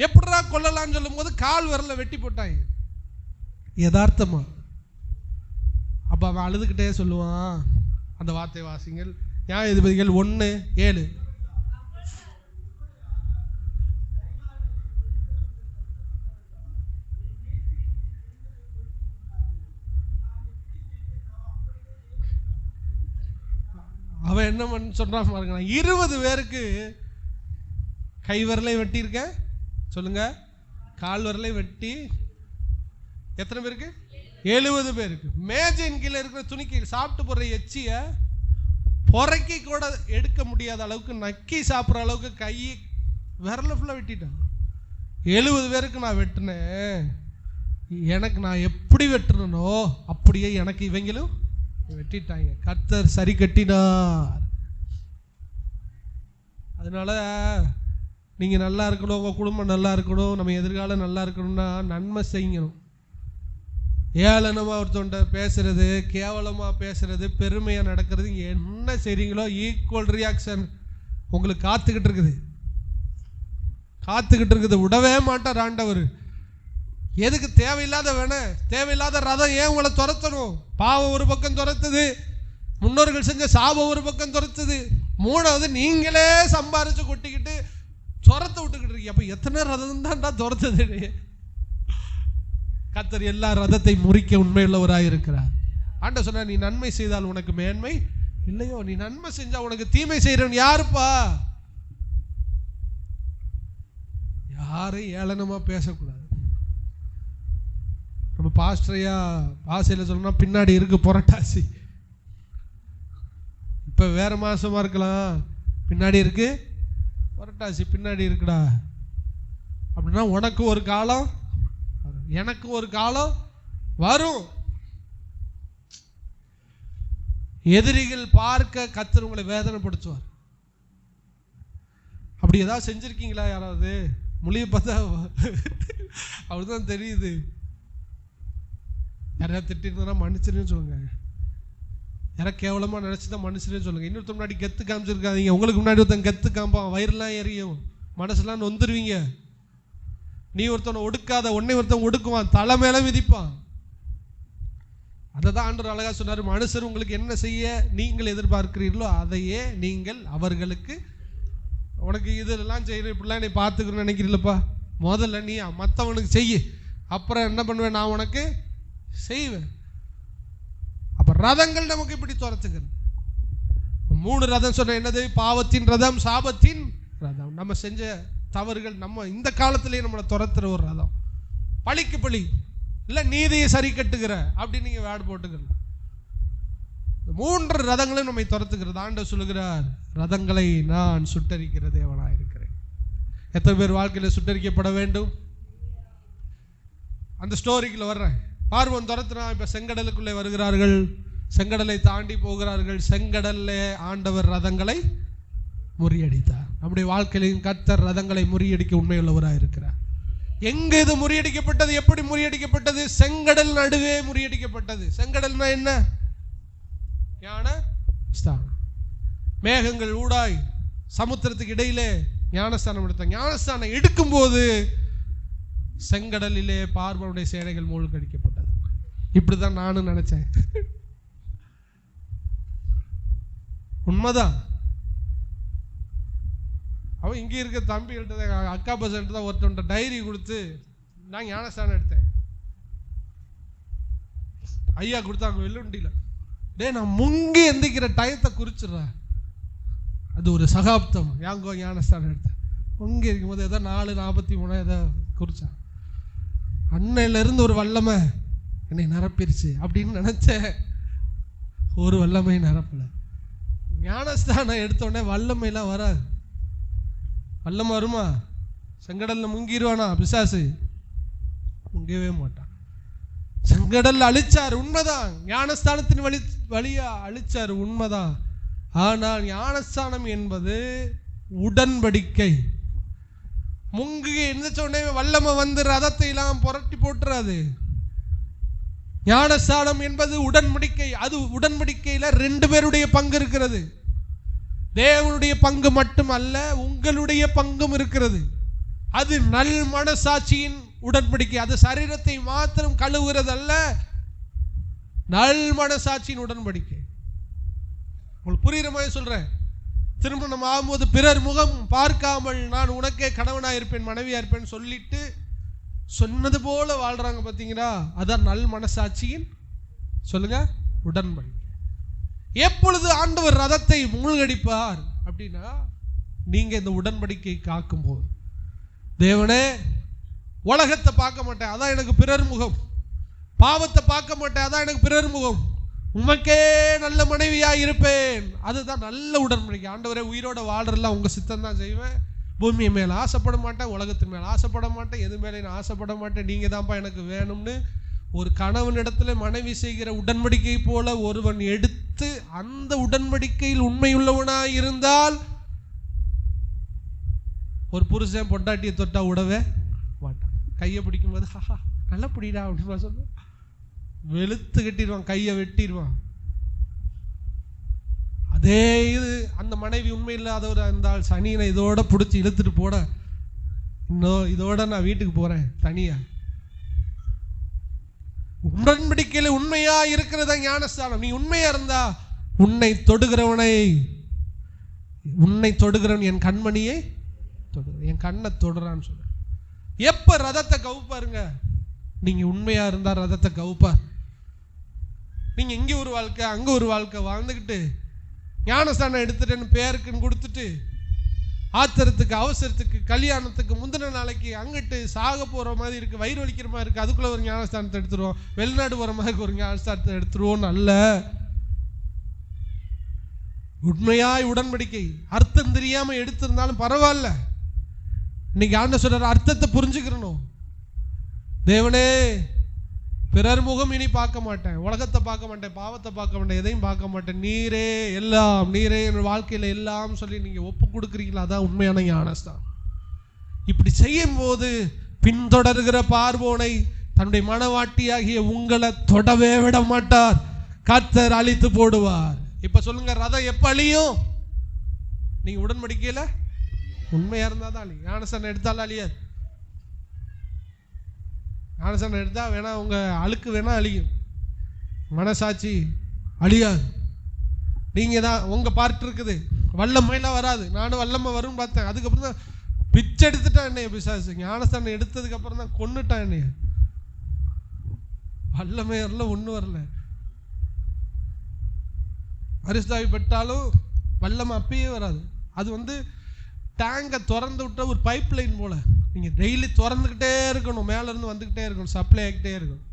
எப்படிடா கொல்லலான்னு சொல்லும் போது கால் விரல வெட்டி போட்டாங்க. யதார்த்தமா அப்ப அவன் அழுதுகிட்டே சொல்லுவான். அந்த வார்த்தை வாசிங்கள், நியாயாதிபதிகள் 1:7. அவன் என்ன சொல்றான் பாருங்க, 20 பேருக்கு கை விரலை வெட்டி இருக்க சொல்லுங்க, கால் விரலை வெட்டி. எத்தனை பேருக்கு? 70 பேருக்கு. மேஜையின் கீழே இருக்கிற துணிக்கு சாப்பிட்டு போடுற எச்சிய பொறைக்கி கூட எடுக்க முடியாத அளவுக்கு நக்கி சாப்பிட்ற அளவுக்கு கை விரல ஃபுல்லா வெட்டிட்டான். 70 பேருக்கு நான் வெட்டினேன். எனக்கு நான் எப்படி வெட்டுறனோ அப்படியே எனக்கு இவங்களும் வெட்டிட்டாங்க. கர்த்தர் சரி கட்டினார். அதனால நீங்க நல்லா இருக்கணும், உங்க குடும்பம் நல்லா இருக்கணும், நம்ம எதிர்காலம் நல்லா இருக்கணும்னா நன்மை செய்யணும். ஏளனமா ஒருத்தவன்ட்ட பேசுறது, கேவலமா பேசுறது, பெருமையா நடக்கிறது, என்ன செய்றீங்களோ ஈக்குவல் ரியாக்ஷன் உங்களுக்கு காத்துக்கிட்டு இருக்குது. விடவே மாட்டார் ஆண்டவர். எதுக்கு தேவையில்லாத ரதம் ஏன் உங்களை துரத்தணும்? பாவம் ஒரு பக்கம் துரத்துது, முன்னோர்கள் செஞ்ச சாபம் ஒரு பக்கம் துரத்துது, மூணாவது நீங்களே சம்பாரிச்சு கொட்டிக்கிட்டு துரத்த விட்டுக்கிட்டு இருக்கீங்க. அப்ப எத்தனை ரதம் தான்டா துரத்துது? கர்த்தர் எல்லா ரதத்தை முறிக்க உண்மையுள்ளவராக இருக்கிறார். ஆண்டவர் சொன்னா, நீ நன்மை செய்தால் உனக்கு மேன்மை இல்லையோ, நீ நன்மை செஞ்சா உனக்கு தீமை செய்யறவன் யாருப்பா? யாரும் ஏளனமா பேசக்கூடாது. நம்ம பாஸ்டரையா பாசையில சொல்லணும்னா பின்னாடி இருக்கு புரட்டாசி. இப்ப வேற மாசமா இருக்கலாம், பின்னாடி இருக்கு புரட்டாசி, பின்னாடி இருக்குடா. அப்படின்னா உனக்கு ஒரு காலம், எனக்கு ஒரு காலம் வரும். எதிரிகள் பார்க்க கர்த்தர் உங்களை வேதனைப்படுத்துவார். அப்படி ஏதாவது செஞ்சிருக்கீங்களா? யாராவது மொழியை பார்த்தா அப்படிதான் தெரியுது. யாரையா திட்டிருந்தா மன்னிச்சிருன்னு சொல்லுங்க, யாரா கேவலமா நினைச்சுதான் மன்னிச்சிருன்னு சொல்லுங்க. இன்னொருத்த முன்னாடி கெத்து காமிச்சிருக்காதீங்க. உங்களுக்கு முன்னாடி ஒருத்தன் கெத்து காம்பான், வயிறுலாம் எரியும், மனசுலாம் நொந்துருவீங்க. நீ ஒருத்தனை ஒடுக்காத, உன்னை ஒருத்தன் ஒடுக்குவான், தலை மேல மிதிப்பான். அதை தான் ஆண்டவர் அழகா சொன்னார், மனுஷர் உங்களுக்கு என்ன செய்ய நீங்கள் எதிர்பார்க்கிறீர்களோ அதையே நீங்கள் அவர்களுக்கு. உனக்கு இதெல்லாம் செய்யணும், இப்படிலாம் நீ பார்த்துக்கணும்னு நினைக்கிறீங்களப்பா, முதல்ல நீ மற்றவனுக்கு செய்ய, அப்புறம் என்ன பண்ணுவேன், நான் உனக்கு செய்வேன். அப்ப ரதங்கள் நமக்கு இப்படி துரத்துக்கிறது. 3 ரதம் சொன்ன, என்னது? பாவத்தின் ரதம், சாபத்தின் ரதம். நம்ம செஞ்ச தவறுகள் நம்ம இந்த காலத்திலேயே நம்மளை துரத்துற ஒரு ரதம். பழிக்கு பழி இல்லை, நீதியை சரி கட்டுகிற அப்படின்னு நீங்க வேடு போட்டுக்கணும். 3 ரதங்களும் நம்மை துரத்துக்கிறது. ஆண்டவர் சொல்லுகிறார், ரதங்களை நான் சுட்டரிக்கிற தேவனாக இருக்கிறேன். எத்தனை பேர் வாழ்க்கையில சுட்டரிக்கப்பட வேண்டும்? அந்த ஸ்டோரிக்குள்ள வர்றேன். பார்வோன் துரத்துனா, இப்ப செங்கடலுக்குள்ளே வருகிறார்கள், செங்கடலை தாண்டி போகிறார்கள். செங்கடல்ல ஆண்டவர் ரதங்களை முறியடித்தார். நம்முடைய வாழ்க்கையிலும் கர்த்தர் ரதங்களை முறியடிக்க உண்மையுள்ளவராக இருக்கிறார். எங்க இது முறியடிக்கப்பட்டது? எப்படி முறியடிக்கப்பட்டது? செங்கடல் நடுவே முறியடிக்கப்பட்டது. செங்கடல்னா என்ன? ஞானஸ்தானம். மேகங்கள் ஊடாய் சமுத்திரத்துக்கு இடையிலே ஞானஸ்தானம் எடுத்தாங்க. ஞானஸ்தானம் எடுக்கும் போது செங்கடலிலே பார்வோனுடைய சேனைகள் மூழ்கடிக்கப்பட்டது. இப்படிதான் நானும் நினைச்சேன். உண்மைதான். அவன் இங்கே இருக்க தம்பிகிட்ட, அக்கா பசன்ட்டு தான் ஒருத்தவன்ட்ட டைரி கொடுத்து, நான் ஞானஸ்தானம் எடுத்தேன், ஐயா கொடுத்தாங்க வெள்ளுண்டியில். டே, நான் முங்கி எந்திக்கிற டயத்தை குறிச்சிடுறேன், அது ஒரு சகாப்தம். யாங்கோ ஞானஸ்தானம் எடுத்தேன், முங்கி இருக்கும்போது ஏதோ 4:43 ஏதோ குறிச்சான். அன்னையிலிருந்து ஒரு வல்லமை என்னை நிரப்பிருச்சு அப்படின்னு நினைச்சேன். ஒரு வல்லமை நிரப்பல. ஞானஸ்தானம் எடுத்தோடனே வல்லமைலாம் வராது. வல்லமை வருமா? செங்கடல்ல முங்கிடுவானா பிசாசு? முங்கவே மாட்டான். செங்கடல் அழிச்சார், உண்மைதான். ஞானஸ்தானத்தின் வழியா அழிச்சார், உண்மைதான். ஆனால் ஞானஸ்தானம் என்பது உடன்படிக்கை. முங்கு எந்திரிச்ச உடனே வல்லமை வந்து ரதத்தை எல்லாம் புரட்டி போட்டுறாது. ஞானஸ்தானம் என்பது உடன்படிக்கை. அது உடன்படிக்கையில 2 பேருடைய பங்கு இருக்கிறது. தேவனுடைய பங்கு மட்டுமல்ல, உங்களுடைய பங்கும் இருக்கிறது. அது நல் மனசாட்சியின் உடன்படிக்கை. அது சரீரத்தை மாத்திரம் கழுவுகிறது அல்ல, நல் மனசாட்சியின் உடன்படிக்கை. உங்களுக்கு புரியுற மாதிரி சொல்றேன். திருமணம் ஆகும்போது பிறர் முகம் பார்க்காமல் நான் உனக்கே கணவனா இருப்பேன், மனைவியா இருப்பேன் சொல்லிட்டு சொன்னது போல வாழ்றாங்க பார்த்தீங்களா? அதான் நல் மனசாட்சியின் சொல்லுங்க உடன்படிக்கை. எப்பொழுது ஆண்டவர் ரதத்தை மூழ்கடிப்பார் அப்படின்னா, நீங்க இந்த உடன்படிக்கை காக்கும் போது. தேவனே, உலகத்தை பார்க்க மாட்டேன், அதான் எனக்கு பிறர் முகம். பாவத்தை பார்க்க மாட்டேன், அதான் எனக்கு பிறர் முகம். உமக்கே நல்ல மனைவியா இருப்பேன், அதுதான் நல்ல உடன்படிக்கை. ஆண்டவரே, உயிரோட வாழ்றலாம் உங்க சித்தம் தான் செய்வேன். பூமி மேல ஆசைப்பட மாட்டேன், உலகத்தின் மேல ஆசைப்பட மாட்டேன், எது மேலே நான் ஆசைப்பட மாட்டேன், நீங்க தான்ப்பா எனக்கு வேணும்னு ஒரு கணவனிடத்துல மனைவி செய்கிற உடன்படிக்கை போல ஒருவன் எடுத்து அந்த உடன்படிக்கையில் உண்மையுள்ளவனாய் இருந்தால், ஒரு புருஷன் பொண்டாட்டியை தொட்டா விடவே மாட்டான். கையை பிடிக்கும் போது ஹஹா நல்லா பிடிடா அப்படின்னு சொல்ல, வெளுத்து கட்டிடுவான், கையை வெட்டிடுவான். அதே இது அந்த மனைவி உண்மை இல்லாதவர் இருந்தால், சனியனை இதோட பிடிச்சி இழுத்துட்டு போட, இன்னும் இதோட நான் வீட்டுக்கு போறேன் தனியா, உடன்படிக்கையில உண்மையா இருக்கிறதா ஞானஸ்தானம். நீ உண்மையா இருந்தா உன்னை தொடுகிறவன் என் கண்மணியை என் கண்ணை தொடுறான்னு சொல்ற. எப்ப ரதத்தை கவுப்பாருங்க, நீங்க உண்மையா இருந்தா ரதத்தை கவுப்பார். நீங்க இங்க ஒரு வாழ்க்கை அங்க ஒரு வாழ்க்கை வாழ்ந்துக்கிட்டு ஞானஸ்தானம் எடுத்துட்டேன்னு பேருக்குன்னு கொடுத்துட்டு ஆத்திரத்துக்கு அவசரத்துக்கு கல்யாணத்துக்கு முந்தின நாளைக்கு அங்கிட்டு சாக போற மாதிரி இருக்கு, வயிறு வலிக்கிற மாதிரி இருக்கு, அதுக்குள்ள ஒரு ஞானஸ்தானத்தை எடுத்துருவோம், வெளிநாடு போற மாதிரி ஒரு ஞானஸ்தானத்தை எடுத்துருவோம். அல்ல, உண்மையாய் உடன்படிக்கை அர்த்தம் தெரியாம எடுத்திருந்தாலும் பரவாயில்ல. இன்னைக்கு ஆண்டவர் சொல்ற அர்த்தத்தை புரிஞ்சுக்கிறணும். தேவனே, பிறர் முகம் இனி பார்க்க மாட்டேன், உலகத்தை பார்க்க மாட்டேன், பாவத்தை பார்க்க மாட்டேன், எதையும் பார்க்க மாட்டேன், நீரே எல்லாம், நீரே என் வாழ்க்கையில எல்லாம் சொல்லி நீங்க ஒப்பு கொடுக்குறீங்களா, அதான் உண்மையான ஞானஸ்தானம். இப்படி செய்யும் போது பின்தொடர்கிற பார்வோனை தன்னுடைய மனவாட்டியாகிய உங்களை தொடவே விட மாட்டார், கர்த்தர் அழித்து போடுவார். இப்ப சொல்லுங்க, ரதம் எப்ப அழியும்? நீங்க உடன்படிக்கையில உண்மையா இருந்தா தான் அழியும். ஞானஸ்தானம் எடுத்தாலும் அழியாது. ஞானஸ்தானம் எடுத்தா வேணா உங்க அழுக்கு வேணா அழியும், மனசாட்சி அழியாது. நீங்க தான் உங்க பார்ட் இருக்குது, வல்லமையெல்லாம் வராது. நானும் வல்லமை வரும்னு பார்த்தேன், அதுக்கப்புறம் தான் பிச்சை எடுத்துட்டான் என்னைய பிசாசு. ஞானஸ்தானம் எடுத்ததுக்கு அப்புறம் தான் கொன்னுட்டான் என்னைய. வல்லமை வரல, ஒண்ணு வரல. அரிஸ்தாவி பெற்றாலும் வல்லமை அப்பயே வராது. அது டேங்கை திறந்து விட்ட ஒரு பைப் லைன் போல, நீங்க டெய்லி திறந்துக்கிட்டே இருக்கணும், மேல இருந்து வந்துக்கிட்டே இருக்கணும், சப்ளை ஆகிக்கிட்டே இருக்கணும்.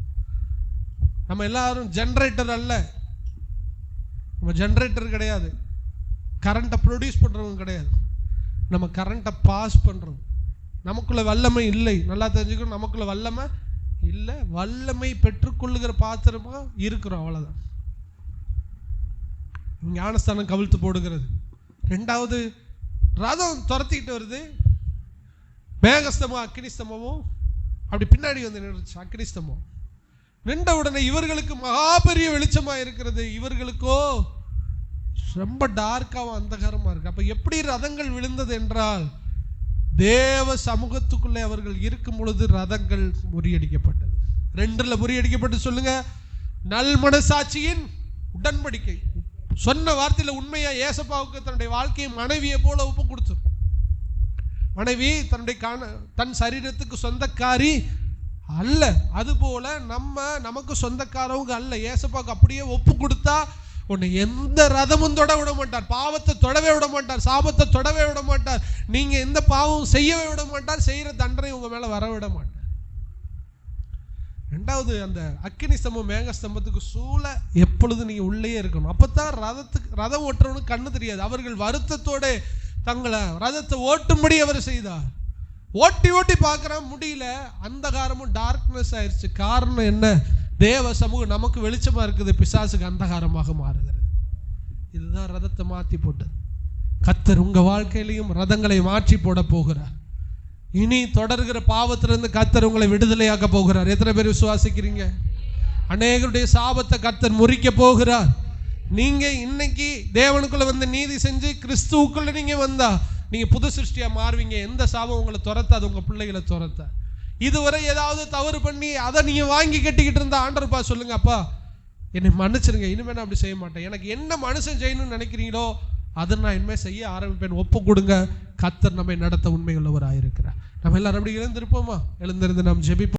நம்ம எல்லாரும் ஜென்ரேட்டர் அல்ல, நம்ம ஜென்ரேட்டர் கிடையாது, கரண்ட்டை ப்ரொடியூஸ் பண்றவங்க கிடையாது, நம்ம கரண்ட்டை பாஸ் பண்றோம். நமக்குள்ள வல்லமை இல்லை, நல்லா தெரிஞ்சுக்கணும். நமக்குள்ள வல்லமை இல்லை, வல்லமை பெற்றுக்கொள்ளுகிற பாத்திரமா இருக்கிறோம், அவ்வளவுதான். ஞானஸ்தானம் கவிழ்த்து போடுகிறது. ரெண்டாவது, ரதம் துரத்திக்கிட்டு வருது, மேகஸ்தமும் அக்கினிஸ்தமும் அப்படி பின்னாடி வந்து நின்றுச்சு. அக்கினிஸ்தமும் நின்ற உடனே இவர்களுக்கு மகா பெரிய வெளிச்சமா இருக்கிறது, இவர்களுக்கோ ரொம்ப டார்க்காவும் அந்தகாரமா இருக்கு. அப்ப எப்படி ரதங்கள் விழுந்தது என்றால், தேவ சமூகத்துக்குள்ளே அவர்கள் இருக்கும் பொழுது ரதங்கள் முறியடிக்கப்பட்டது. ரெண்டுல முறியடிக்கப்பட்டு சொல்லுங்க, நல் மனசாட்சியின் உடன்படிக்கை. சொன்ன வார்த்தையில உண்மையா ஏசப்பாவுக்கு தன்னுடைய வாழ்க்கையை மனைவியை போல ஒப்பு கொடுத்தார். மனைவி தன் சரீரத்துக்கு சொந்தக்காரி அல்ல, அதுபோல நமக்கு சொந்தக்காரவங்க அல்ல. ஏசப்பாவுக்கு அப்படியே ஒப்பு கொடுத்தா உன்னை எந்த ரதமும் தொட விட மாட்டார், பாவத்தை தொடவே விட மாட்டார், சாபத்தை தொடவே விட மாட்டார், நீங்க எந்த பாவம் செய்யவே விட மாட்டார், செய்யற தண்டனை உங்க மேல வர விட மாட்டார். ரெண்டாவது, அந்த அக்கினி ஸ்தம்பம் மேகஸ்தம்பத்துக்கு சூழ எப்பொழுது நீங்க உள்ளே இருக்கணும். அப்பதான் ரதம் ஓட்டுறவனுக்கு கண்ணு தெரியாது. அவர்கள் வருத்தத்தோட தங்களை ரதத்தை ஓட்டும்படி அவர் செய்தார். ஓட்டி ஓட்டி பார்க்கறான், முடியல, அந்தகாரமும் டார்க்னஸ் ஆயிடுச்சு. காரணம் என்ன? தேவ சமூகம் நமக்கு வெளிச்சமா இருக்குது, பிசாசுக்கு அந்தகாரமாக மாறுகிறது. இதுதான் ரதத்தை மாற்றி போட்டது. கர்த்தர் உங்க வாழ்க்கையிலையும் ரதங்களை மாற்றி போட போகிறார். இனி தொடர்கிற பாவத்திலிருந்து கர்த்தர் உங்களை விடுதலையாக்க போகிறார். எத்தனை பேர் விசுவாசிக்கிறீங்க? அநேகருடைய சாபத்தை கர்த்தர் முறிக்க போகிறார். நீங்க இன்னைக்கு தேவனுக்குள்ள வந்து நீதி செஞ்சு கிறிஸ்துவுக்குள்ள நீங்க வந்தா நீங்க புது சிருஷ்டியா மாறுவீங்க. எந்த சாபம் உங்களை துரத்தாது, உங்க பிள்ளைகளை துரத்த. இதுவரை ஏதாவது தவறு பண்ணி அதை நீங்க வாங்கி கட்டிக்கிட்டு இருந்தா ஆண்டவர்ப்பா சொல்லுங்க, அப்பா என்னை மன்னிச்சிருங்க, இனிமே நான் அப்படி செய்ய மாட்டேன். எனக்கு என்ன மனுஷன் செய்யணும்னு நினைக்கிறீங்களோ அதை நான் இனிமே செய்ய ஆரம்பிப்பேன். ஒப்பு கொடுங்க. கர்த்தர் நம்மை நடத்த உண்மை உள்ளவராயிருக்கிறார். நம்ம எல்லாரும் அப்படி எழுந்திருப்போமா? எழுந்திருந்து நாம் ஜெபிப்போம்.